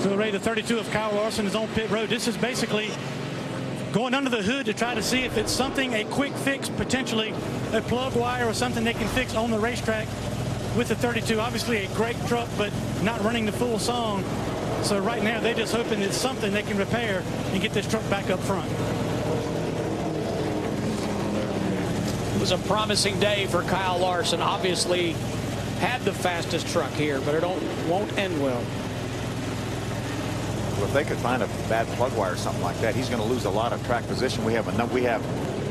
F: So, Ray, the 32 of Kyle Larson is on pit road. This is basically going under the hood to try to see if it's something, a quick fix, potentially a plug wire or something they can fix on the racetrack with the 32. Obviously a great truck, but not running the full song. So right now they're just hoping it's something they can repair and get this truck back up front.
A: It was a promising day for Kyle Larson. Obviously had the fastest truck here, but it won't end well.
B: Well, if they could find a bad plug wire or something like that, he's going to lose a lot of track position. We have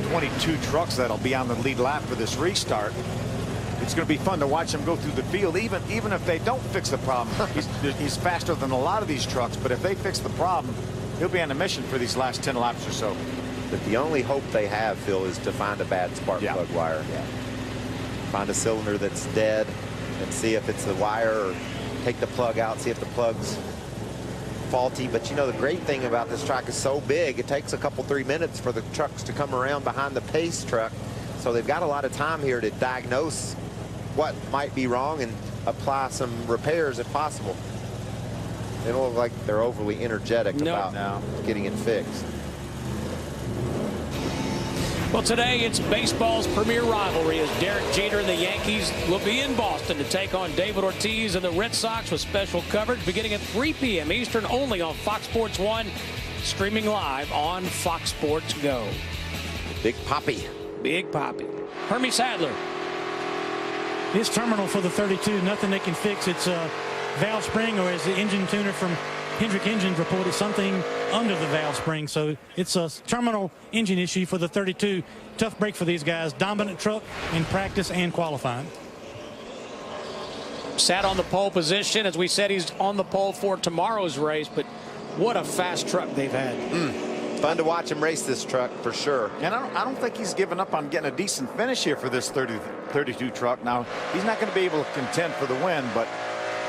B: 22 trucks that'll be on the lead lap for this restart. It's going to be fun to watch him go through the field, even if they don't fix the problem. He's faster than a lot of these trucks, but if they fix the problem, he'll be on a mission for these last 10 laps or so.
C: But the only hope they have, Phil, is to find a bad spark plug wire. Find a cylinder that's dead and see if it's the wire, or take the plug out, see if the plug's faulty. But you know, the great thing about this track is so big, it takes a couple, 3 minutes for the trucks to come around behind the pace truck. So they've got a lot of time here to diagnose what might be wrong and apply some repairs if possible. They don't look like they're overly energetic about getting it fixed.
A: Well, today it's baseball's premier rivalry as Derek Jeter and the Yankees will be in Boston to take on David Ortiz and the Red Sox with special coverage beginning at 3 p.m. Eastern only on Fox Sports 1, streaming live on Fox Sports Go.
C: Big Papi.
A: Big Papi. Hermie Sadler.
F: This terminal for the 32, nothing they can fix. It's a valve spring, or as the engine tuner from Hendrick Engines reported, something under the valve spring. So it's a terminal engine issue for the 32. Tough break for these guys. Dominant truck in practice and qualifying.
A: Sat on the pole position. As we said, he's on the pole for tomorrow's race, but what a fast truck they've had.
C: Fun to watch him race this truck for sure.
B: And I don't think he's given up on getting a decent finish here for this 32 truck. Now, he's not going to be able to contend for the win, but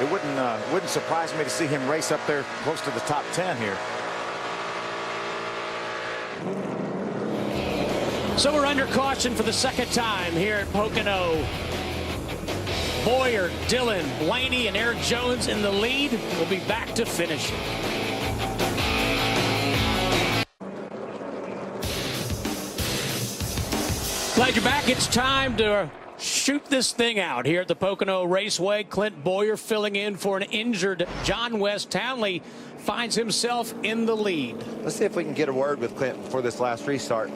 B: it wouldn't surprise me to see him race up there close to the top 10 here.
A: So we're under caution for the second time here at Pocono. Boyer, Dillon, Blaney, and Eric Jones in the lead. Will be back to finish. Glad you're back. It's time to shoot this thing out here at the Pocono Raceway. Clint Boyer filling in for an injured John West Townley finds himself in the lead.
C: Let's see if we can get a word with Clint before this last restart.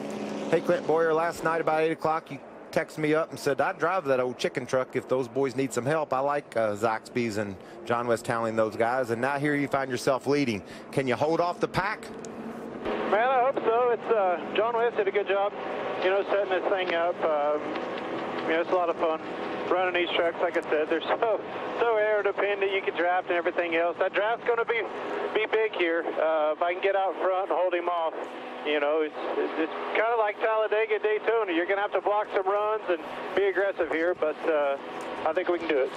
C: Hey, Clint Boyer, last night about 8 o'clock, you texted me up and said, I'd drive that old chicken truck if those boys need some help. I like Zaxby's and John West Townley and those guys. And now here you find yourself leading. Can you hold off the pack?
E: Man, I hope so. It's John West did a good job, setting this thing up. It's a lot of fun running these trucks. Like I said, they're so air dependent. You can draft and everything else. That draft's going to be big here. If I can get out front and hold him off, it's kind of like Talladega, Daytona. You're going to have to block some runs and be aggressive here, but I think we can do it.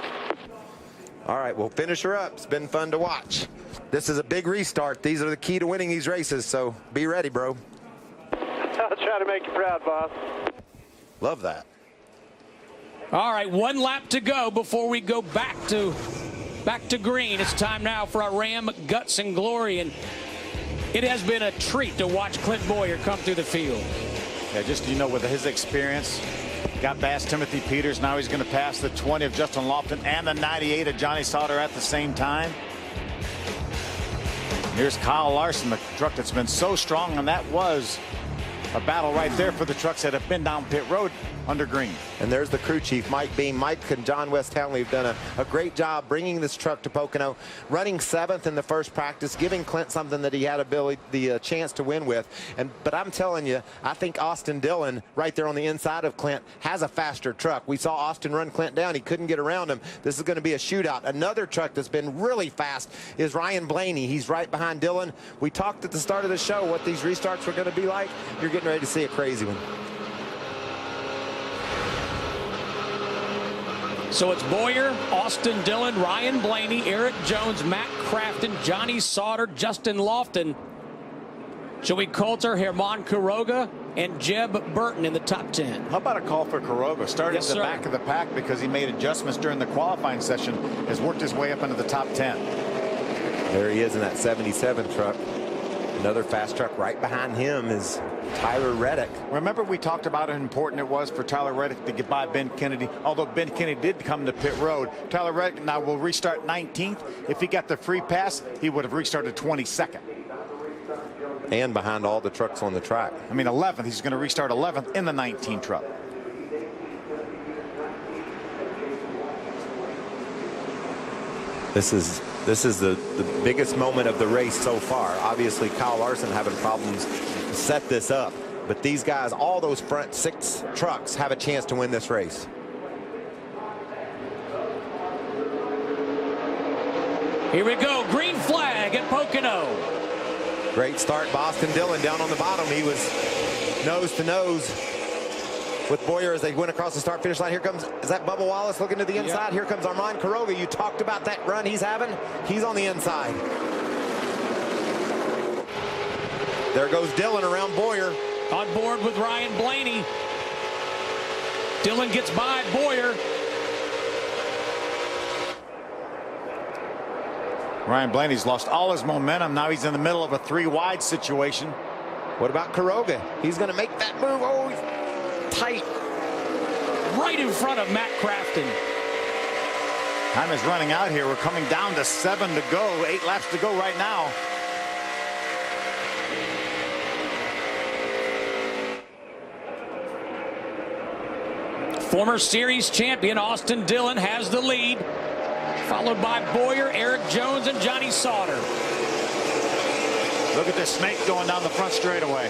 C: All right, well, finish her up. It's been fun to watch. This is a big restart. These are the key to winning these races, so be ready, bro.
E: I'll try to make you proud, boss.
C: Love that.
A: All right, 1 lap to go before we go back to green. It's time now for our Ram Guts and Glory, and it has been a treat to watch Clint Boyer come through the field.
B: Yeah, just, with his experience, got past Timothy Peters. Now he's going to pass the 20 of Justin Lofton and the 98 of Johnny Sauter at the same time. Here's Kyle Larson, the truck that's been so strong, and that was a battle right there for the trucks that have been down pit road under green.
C: And there's the crew chief, Mike Beam. Mike and John West Townley have done a great job bringing this truck to Pocono, running 7th in the first practice, giving Clint something that he had the chance to win with. But I'm telling you, I think Austin Dillon, right there on the inside of Clint, has a faster truck. We saw Austin run Clint down. He couldn't get around him. This is going to be a shootout. Another truck that's been really fast is Ryan Blaney. He's right behind Dillon. We talked at the start of the show what these restarts were going to be like. You're getting ready to see a crazy one.
A: So it's Boyer, Austin Dillon, Ryan Blaney, Eric Jones, Matt Crafton, Johnny Sauter, Justin Lofton, Joey Coulter, Herman Quiroga, and Jeb Burton in the top 10.
B: How about a call for Quiroga? Started at the back of the pack because he made adjustments during the qualifying session, has worked his way up into the top 10.
C: There he is in that 77 truck. Another fast truck right behind him is Tyler Reddick.
B: Remember we talked about how important it was for Tyler Reddick to get by Ben Kennedy. Although Ben Kennedy did come to pit road, Tyler Reddick now will restart 19th. If he got the free pass, he would have restarted 22nd.
C: And behind all the trucks on the track.
B: 11th. He's going to restart 11th in the 19 truck.
C: This is This is the biggest moment of the race so far. Obviously, Kyle Larson having problems to set this up. But these guys, all those front 6 trucks have a chance to win this race.
A: Here we go. Green flag at Pocono.
C: Great start, Austin Dillon down on the bottom. He was nose to nose with Boyer as they went across the start-finish line. Here comes, is that Bubba Wallace looking to the inside? Yep. Here comes Armand Quiroga. You talked about that run he's having. He's on the inside. There goes Dillon around Boyer.
A: On board with Ryan Blaney. Dillon gets by Boyer.
B: Ryan Blaney's lost all his momentum. Now he's in the middle of a 3-wide situation.
C: What about Quiroga? He's going to make that move. Oh, he's tight.
A: Right in front of Matt Crafton.
B: Time is running out here. We're coming down to 7 to go. 8 laps to go right now.
A: Former series champion Austin Dillon has the lead, followed by Boyer, Eric Jones, and Johnny Sauter.
B: Look at this snake going down the front straightaway.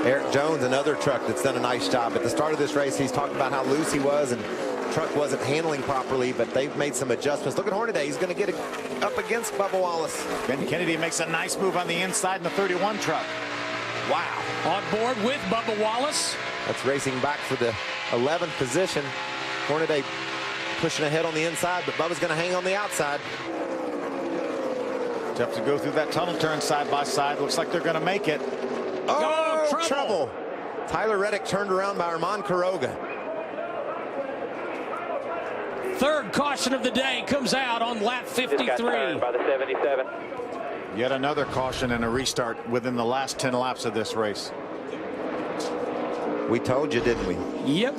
C: Eric Jones, another truck that's done a nice job. At the start of this race, he's talked about how loose he was and the truck wasn't handling properly, but they've made some adjustments. Look at Hornaday. He's going to get it up against Bubba Wallace.
B: Ben Kennedy makes a nice move on the inside in the 31 truck. Wow.
A: On board with Bubba Wallace.
C: That's racing back for the 11th position. Hornaday pushing ahead on the inside, but Bubba's going to hang on the outside.
B: Tough to go through that tunnel turn side by side. Looks like they're going to make it.
C: Oh, trouble. Tyler Reddick turned around by Armand Quiroga.
A: Third caution of the day comes out on lap 53.
E: Just got turned by the 77.
B: Yet another caution and a restart within the last 10 laps of this race.
C: We told you, didn't we?
A: Yep.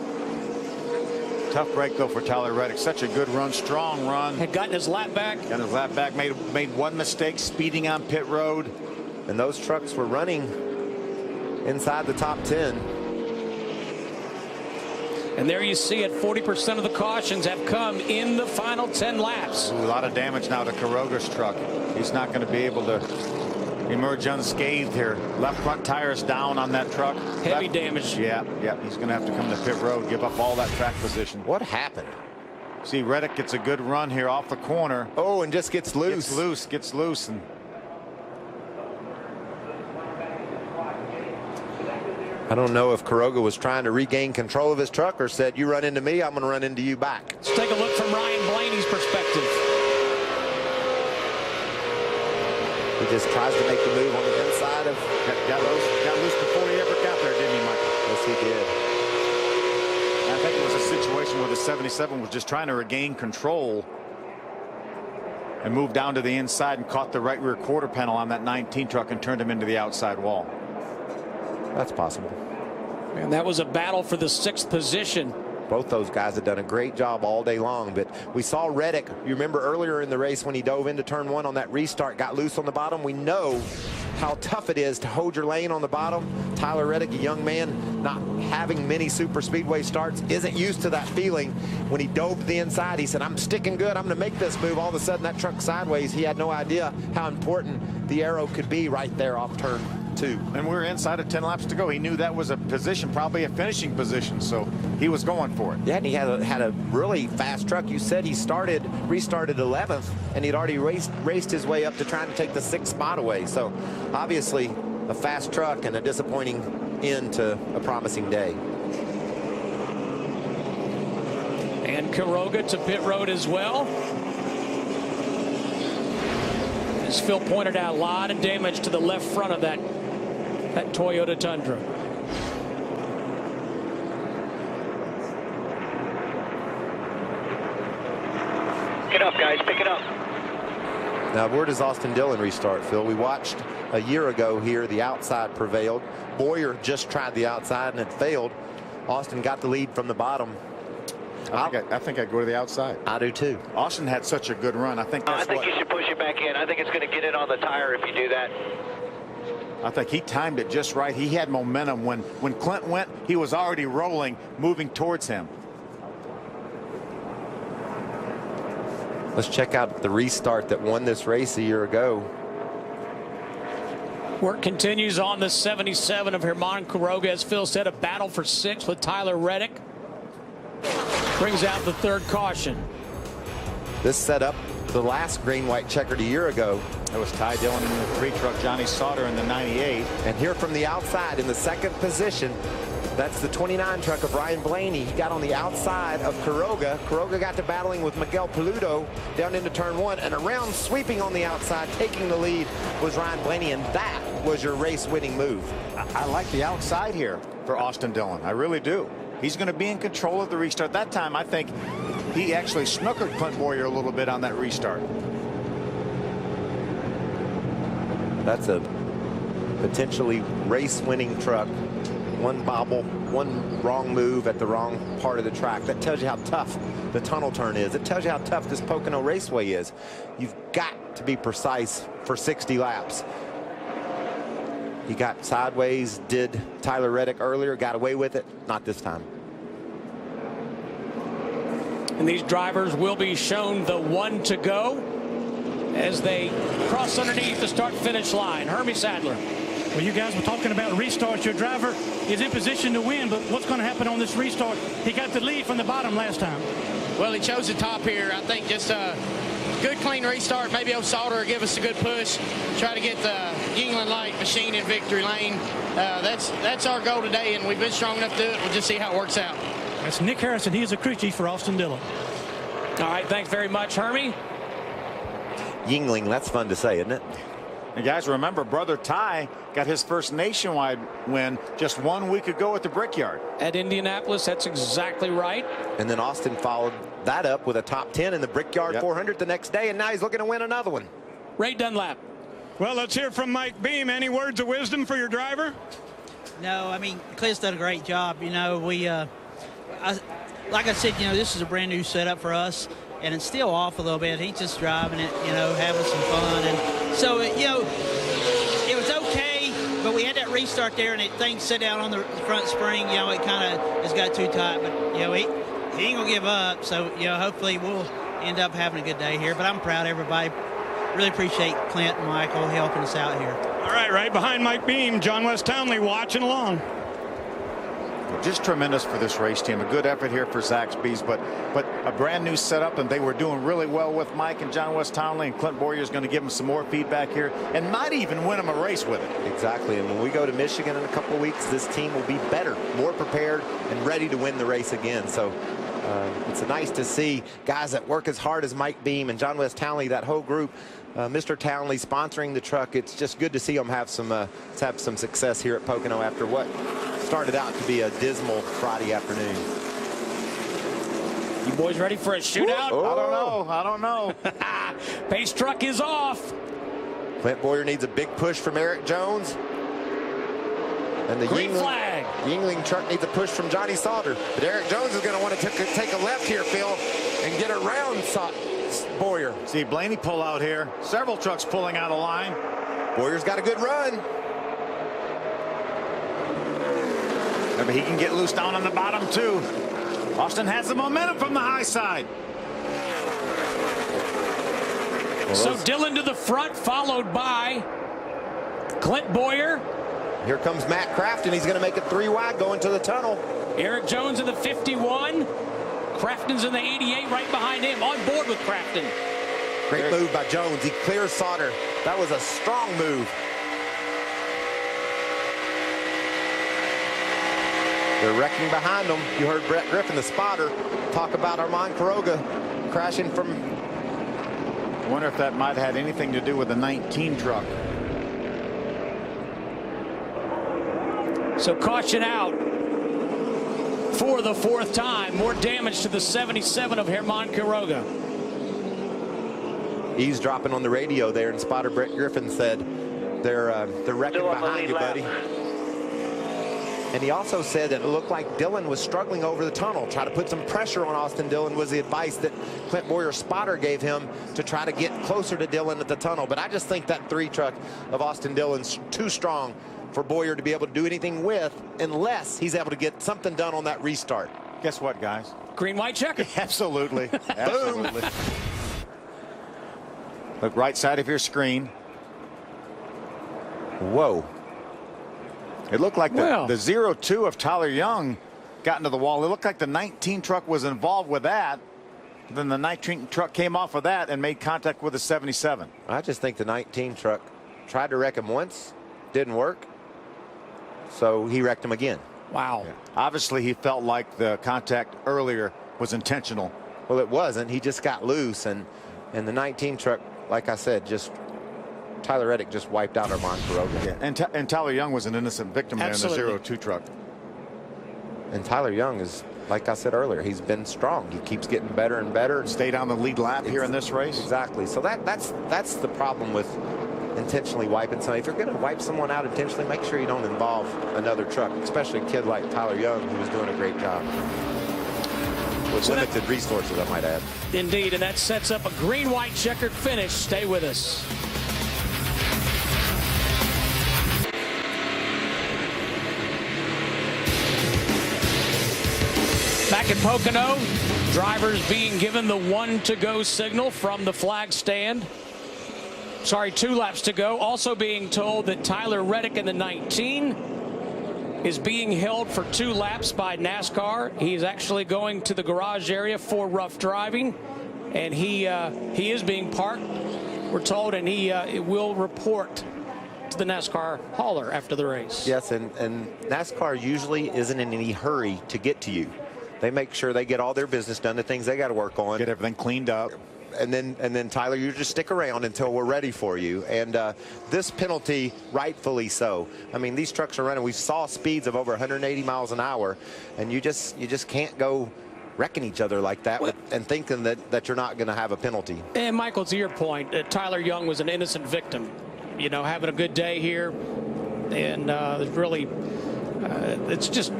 B: Tough break, though, for Tyler Reddick. Such a good run, strong run.
A: Had gotten his lap back.
B: Got his lap back, made one mistake, speeding on pit road.
C: And those trucks were running inside the top 10.
A: And there you see it, 40% of the cautions have come in the final 10 laps.
B: Ooh, a lot of damage now to Quiroga's truck. He's not going to be able to emerge unscathed here. Left front tires down on that truck.
A: Heavy damage.
B: Yeah. He's going to have to come to pit road, give up all that track position.
C: What happened?
B: See, Reddick gets a good run here off the corner.
C: Oh, and just gets loose.
B: Gets loose. And
C: I don't know if Quiroga was trying to regain control of his truck or said, you run into me, I'm going to run into you back.
A: Let's take a look from Ryan Blaney's perspective.
C: He just tries to make the move on the inside of.
B: got loose before he ever got there, didn't he, Michael?
C: Yes, he did.
B: I think it was a situation where the 77 was just trying to regain control and moved down to the inside and caught the right rear quarter panel on that 19 truck and turned him into the outside wall.
C: That's possible.
A: And that was a battle for the 6th position.
C: Both those guys have done a great job all day long, but we saw Reddick, you remember earlier in the race when he dove into turn 1 on that restart, got loose on the bottom. We know how tough it is to hold your lane on the bottom. Tyler Reddick, a young man, not having many super speedway starts, isn't used to that feeling. When he dove to the inside, he said, I'm sticking good, I'm going to make this move. All of a sudden, that truck sideways. He had no idea how important the arrow could be right there off turn 2.
B: And we're inside of 10 laps to go. He knew that was a position, probably a finishing position, so he was going for it.
C: Yeah, and he had a really fast truck. You said he restarted 11th, and he'd already raced his way up to trying to take the 6th spot away. So obviously a fast truck and a disappointing end to a promising day.
A: And Quiroga to pit road as well. As Phil pointed out, a lot of damage to the left front of that Toyota Tundra.
E: Pick it up, guys, pick it up.
C: Now, where does Austin Dillon restart, Phil? We watched a year ago here, the outside prevailed. Boyer just tried the outside and it failed. Austin got the lead from the bottom.
B: I think I'd go to the outside.
C: I do too.
B: Austin had such a good run. I think
E: you should push it back in. I think it's going to get it on the tire if you do that.
B: I think he timed it just right. He had momentum. When Clint went, he was already rolling, moving towards him.
C: Let's check out the restart that won this race a year ago.
A: Work continues on the 77 of Herman Quiroga. As Phil said, a battle for 6 with Tyler Reddick. Brings out the 3rd caution.
C: This set up the last green-white checkered a year ago.
B: It was Ty Dillon in the 3 truck, Johnny Sauter in the 98.
C: And here from the outside in the 2nd position, that's the 29 truck of Ryan Blaney. He got on the outside of Quiroga. Quiroga got to battling with Miguel Peludo down into turn 1, and around sweeping on the outside, taking the lead was Ryan Blaney, and that was your race-winning move.
B: I like the outside here for Austin Dillon. I really do. He's going to be in control of the restart. That time, I think he actually snookered Clint Boyer a little bit on that restart.
C: That's a potentially race-winning truck. One bobble, one wrong move at the wrong part of the track. That tells you how tough the tunnel turn is. It tells you how tough this Pocono Raceway is. You've got to be precise for 60 laps. He got sideways, did Tyler Reddick earlier, got away with it. Not this time.
A: And these drivers will be shown the 1 to go as they cross underneath the start-finish line. Hermie Sadler.
F: Well, you guys were talking about restarts. Your driver is in position to win, but what's going to happen on this restart? He got the lead from the bottom last time.
H: Well, he chose the top here. I think just a good, clean restart. Maybe O'Salter will give us a good push. Try to get the Yingling Light machine in victory lane. That's our goal today, and we've been strong enough to do it. We'll just see how it works out.
F: That's Nick Harrison. He is a crew chief for Austin Dillon.
A: All right, thanks very much, Hermie.
C: Yingling, that's fun to say, isn't it?
B: And guys, remember, brother Ty got his first nationwide win just 1 week ago at the Brickyard.
A: At Indianapolis, that's exactly right.
C: And then Austin followed that up with a top 10 in the Brickyard 400 the next day, and now he's looking to win another one.
A: Ray Dunlap.
G: Well, let's hear from Mike Beam. Any words of wisdom for your driver?
I: No, I mean, Clint's done a great job. You know, like I said, you know, this is a brand new setup for us, and it's still off a little bit. He's just driving it, you know, having some fun. And so, you know, it was okay, but we had that restart there, and things set down on the front spring. You know, it kind of has got too tight, but, you know, he ain't going to give up. So, you know, hopefully we'll end up having a good day here. But I'm proud of everybody. Really appreciate Clint and Michael helping us out here.
G: All right, right behind Mike Beam, John West Townley watching along.
B: Just tremendous for this race team. A good effort here for Zaxby's, but a brand new setup, and they were doing really well with Mike and John West Townley, and Clint Boyer is going to give them some more feedback here and might even win them a race with it.
C: Exactly, and when we go to Michigan in a couple of weeks, this team will be better, more prepared, and ready to win the race again. So it's nice to see guys that work as hard as Mike Beam and John West Townley, that whole group. Mr. Townley sponsoring the truck. It's just good to see them have some success here at Pocono after what started out to be a dismal Friday afternoon.
A: You boys ready for a shootout?
B: Oh. I don't know.
A: Pace truck is off.
C: Clint Boyer needs a big push from Eric Jones. And the
A: Green flag.
C: Yingling truck needs a push from Johnny Sauter. But Eric Jones is going to want to take a left here, Phil, and get around Boyer.
B: See Blaney pull out here. Several trucks pulling out of line.
C: Boyer's got a good run.
B: Remember, he can get loose down on the bottom, too. Austin has the momentum from the high side.
A: So Dillon to the front, followed by Clint Boyer.
C: Here comes Matt Crafton. He's going to make it 3 wide going to the tunnel.
A: Eric Jones in the 51. Crafton's in the 88 right behind him. On board with Crafton.
C: Great move by Jones. He clears Sauter. That was a strong move. They're wrecking behind them. You heard Brett Griffin, the spotter, talk about Herman Quiroga crashing from.
B: I wonder if that might have had anything to do with the 19 truck.
A: So caution out for the 4th time. More damage to the 77 of Herman Quiroga.
C: Eavesdropping on the radio there, and spotter Brett Griffin said they're wrecking behind you, buddy. And he also said that it looked like Dillon was struggling over the tunnel. Try to put some pressure on Austin Dillon was the advice that Clint Boyer's spotter gave him to try to get closer to Dillon at the tunnel. But I just think that 3 truck of Austin Dillon's too strong for Boyer to be able to do anything with unless he's able to get something done on that restart.
B: Guess what, guys?
A: Green, white checker.
B: Absolutely. Absolutely. Look right side of your screen.
C: Whoa.
B: It looked like
A: Well.
B: the 0-2 of Tyler Young got into the wall. It looked like the 19 truck was involved with that. Then the 19 truck came off of that and made contact with the 77.
C: I just think the 19 truck tried to wreck him once, didn't work, so he wrecked him again.
A: Wow.
B: Yeah. Obviously, he felt like the contact earlier was intentional.
C: Well, it wasn't. He just got loose, and the 19 truck, like I said, just Tyler Reddick just wiped out Armand Carroga.
B: Yeah. And Tyler Young was an innocent victim there in the
A: Absolutely.
B: 0-2 truck.
C: And Tyler Young is, like I said earlier, he's been strong. He keeps getting better and better.
B: Stayed on the lead lap here in this race.
C: Exactly. So that's the problem with intentionally wiping somebody. If you're going to wipe someone out intentionally, make sure you don't involve another truck, especially a kid like Tyler Young, who was doing a great job. With limited resources, I might add.
A: Indeed, and that sets up a green-white checkered finish. Stay with us. Back at Pocono, drivers being given the 1 to go signal from the flag stand. Sorry, 2 laps to go. Also being told that Tyler Reddick in the 19 is being held for 2 laps by NASCAR. He's actually going to the garage area for rough driving, and he is being parked, we're told, and he will report to the NASCAR hauler after the race.
C: Yes, and NASCAR usually isn't in any hurry to get to you. They make sure they get all their business done, the things they got to work on.
B: Get everything cleaned up.
C: And then Tyler, you just stick around until we're ready for you. And this penalty, rightfully so. I mean, these trucks are running. We saw speeds of over 180 miles an hour, and you just can't go wrecking each other like that and thinking that you're not going to have a penalty.
A: And Michael, to your point, Tyler Young was an innocent victim. You know, having a good day here, and really, it's just.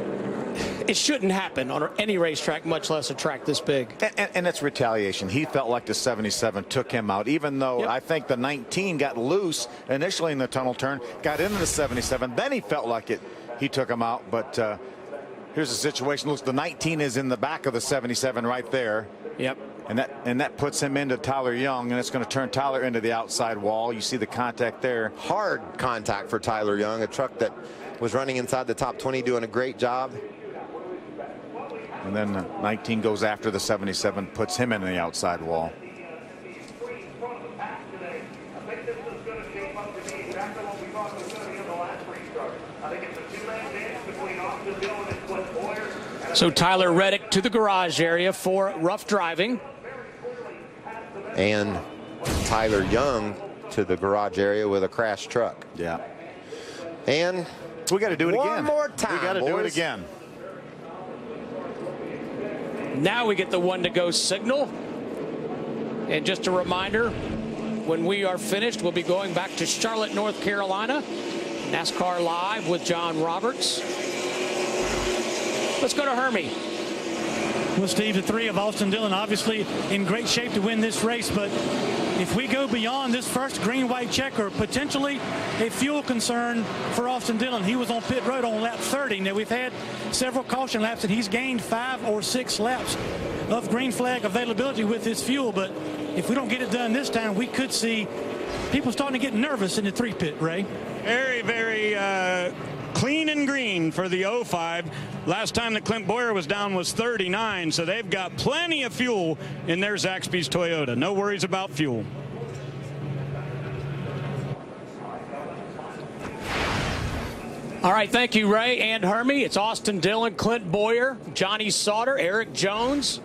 A: It shouldn't happen on any racetrack, much less a track this big.
B: And it's retaliation. He felt like the 77 took him out, even though I think the 19 got loose initially in the tunnel turn, got into the 77. Then he felt like he took him out. But here's the situation. Looks, the 19 is in the back of the 77 right there.
A: Yep.
B: And that puts him into Tyler Young, and it's going to turn Tyler into the outside wall. You see the contact there.
C: Hard contact for Tyler Young, a truck that was running inside the top 20, doing a great job.
B: And then 19 goes after the 77, puts him in the outside wall.
A: So Tyler Reddick to the garage area for rough driving.
C: And Tyler Young to the garage area with a crashed truck.
B: Yeah.
C: And
B: we got to do it again.
C: One more time,
B: we got to do it again.
A: Now we get the 1 to go signal. And just a reminder, when we are finished, we'll be going back to Charlotte, North Carolina. NASCAR Live with John Roberts. Let's go to Hermie.
F: Well, Steve, the 3 of Austin Dillon obviously in great shape to win this race, but if we go beyond this first green-white checker, potentially a fuel concern for Austin Dillon. He was on pit road on lap 30. Now, we've had several caution laps, and he's gained 5 or 6 laps of green flag availability with his fuel, but if we don't get it done this time, we could see people starting to get nervous in the 3 pit, Ray.
G: Very, very clean and green for the 05. Last time that Clint Boyer was down was 39, so they've got plenty of fuel in their Zaxby's Toyota. No worries about fuel.
A: All right, thank you, Ray and Hermie. It's Austin Dillon, Clint Boyer, Johnny Sauter, Eric Jones.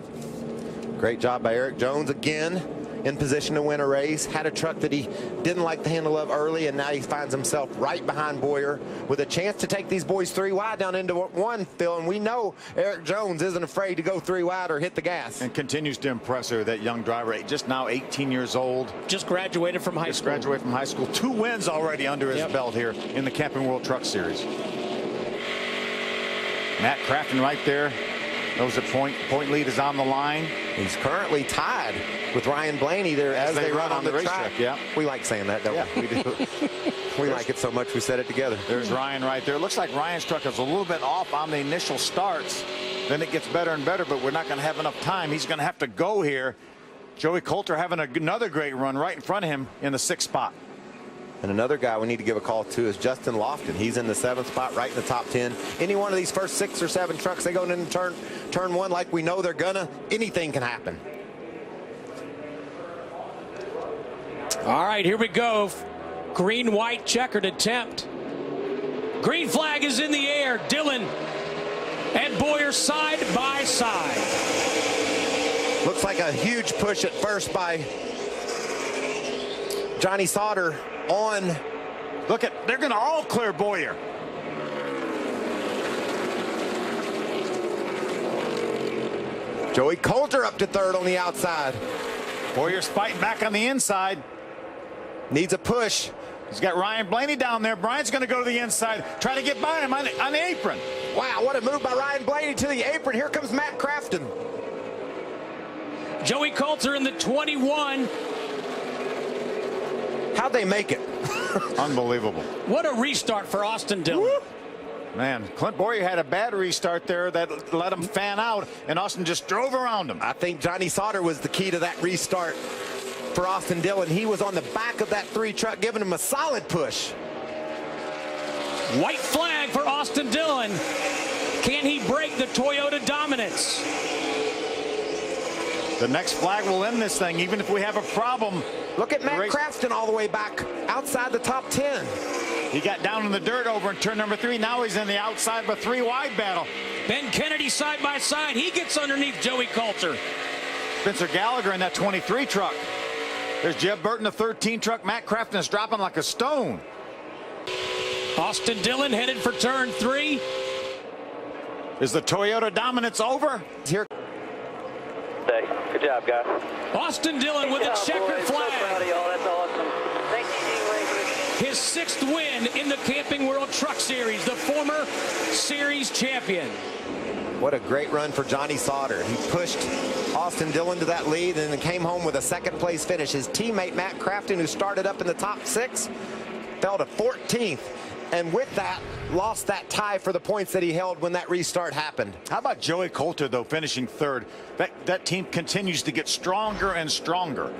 C: Great job by Eric Jones again. In position to win a race, had a truck that he didn't like the handle of early, and now he finds himself right behind Boyer with a chance to take these boys 3 wide down into 1, Phil, and we know Eric Jones isn't afraid to go 3 wide or hit the gas.
B: And continues to impress her, that young driver, just now 18 years old.
A: Just graduated from high school.
B: Graduated from high school. 2 wins already under his belt here in the Camping World Truck Series. Matt Crafton right there. Knows the point lead is on the line.
C: He's currently tied with Ryan Blaney there as they run on the track.
B: Yeah,
C: we like saying that, don't we? We do. We like it so much we said it together.
B: There's Ryan right there. Looks like Ryan's truck is a little bit off on the initial starts. Then it gets better and better, but we're not going to have enough time. He's going to have to go here Joey Coulter having another great run right in front of him in the 6th spot.
C: And another guy we need to give a call to is Justin Lofton. He's in the 7th spot, right in the top 10. Any one of these first 6 or 7 trucks, they go into turn 1 like we know they're gonna, anything can happen.
A: All right, here we go. Green-white checkered attempt. Green flag is in the air. Dillon and Boyer side by side.
C: Looks like a huge push at first by Johnny Sauter on.
B: Look at, they're going to all clear Boyer.
C: Joey Coulter up to 3rd on the outside.
B: Boyer's fighting back on the inside.
C: Needs a push.
B: He's got Ryan Blaney down there. Brian's going to go to the inside, try to get by him on the apron.
C: Wow, what a move by Ryan Blaney to the apron. Here comes Matt Crafton.
A: Joey Coulter in the 21.
C: How'd they make it?
B: Unbelievable.
A: What a restart for Austin Dillon.
B: Woo! Man, Clint Boyer had a bad restart there that let him fan out, and Austin just drove around him.
C: I think Johnny Sauter was the key to that restart for Austin Dillon. He was on the back of that 3 truck, giving him a solid push.
A: White flag for Austin Dillon. Can he break the Toyota dominance?
B: The next flag will end this thing, even if we have a problem.
C: Look at Matt Crafton all the way back outside the top 10.
B: He got down in the dirt over in turn number 3. Now he's in the outside but 3 wide battle.
A: Ben Kennedy side by side. He gets underneath Joey Coulter.
B: Spencer Gallagher in that 23 truck. There's Jeb Burton, the 13 truck. Matt Crafton is dropping like a stone.
A: Austin Dillon headed for turn 3.
B: Is the Toyota dominance over?
C: Here.
E: Good job, guys.
A: Austin Dillon with a checkered flag.
E: So proud of y'all. That's awesome. Thank you,
A: His 6th win in the Camping World Truck Series, the former series champion.
C: What a great run for Johnny Sauter. He pushed Austin Dillon to that lead and then came home with a 2nd place finish. His teammate Matt Crafton, who started up in the top 6, fell to 14th. And with that, lost that tie for the points that he held when that restart happened.
B: How about Joey Coulter, though, finishing 3rd? That team continues to get stronger and stronger.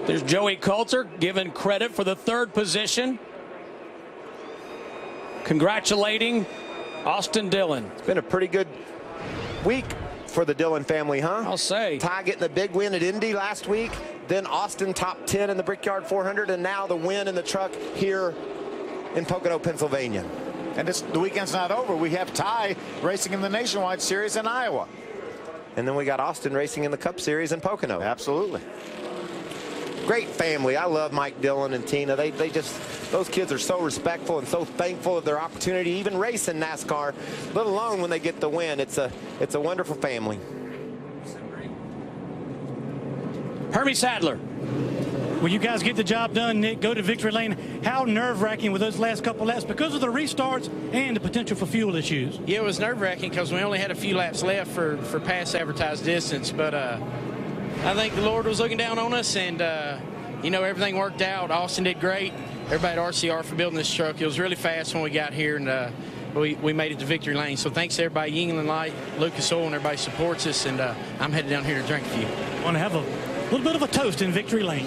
A: There's Joey Coulter given credit for the 3rd position. Congratulating Austin Dillon.
C: It's been a pretty good week for the Dillon family, huh?
A: I'll say.
C: Ty getting the big win at Indy last week, then Austin top 10 in the Brickyard 400, and now the win in the truck here in Pocono, Pennsylvania.
B: And the weekend's not over. We have Ty racing in the Nationwide Series in Iowa.
C: And then we got Austin racing in the Cup Series in Pocono.
B: Absolutely.
C: Great family. I love Mike Dillon and Tina. They just, those kids are so respectful and so thankful of their opportunity to even race in NASCAR, let alone when they get the win. It's a wonderful family.
A: Hermie Sadler.
F: Well, you guys get the job done, Nick. Go to victory lane. How nerve-wracking were those last couple laps because of the restarts and the potential for fuel issues?
H: Yeah, it was nerve-wracking because we only had a few laps left for past advertised distance. But I think the Lord was looking down on us, and, you know, everything worked out. Austin did great. Everybody at RCR for building this truck. It was really fast when we got here, and we made it to victory lane. So thanks to everybody, Yingling Light, Lucas Oil, and everybody supports us, and I'm headed down here to drink a few.
F: Want to have a little bit of a toast in victory lane.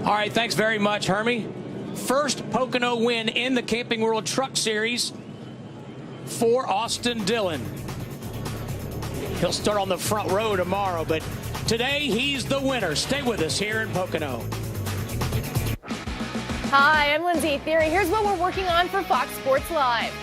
A: All right, thanks very much, Hermie. First Pocono win in the Camping World Truck Series for Austin Dillon. He'll start on the front row tomorrow, but today he's the winner. Stay with us here in Pocono.
J: Hi, I'm Lindsay Theory. Here's what we're working on for Fox Sports Live.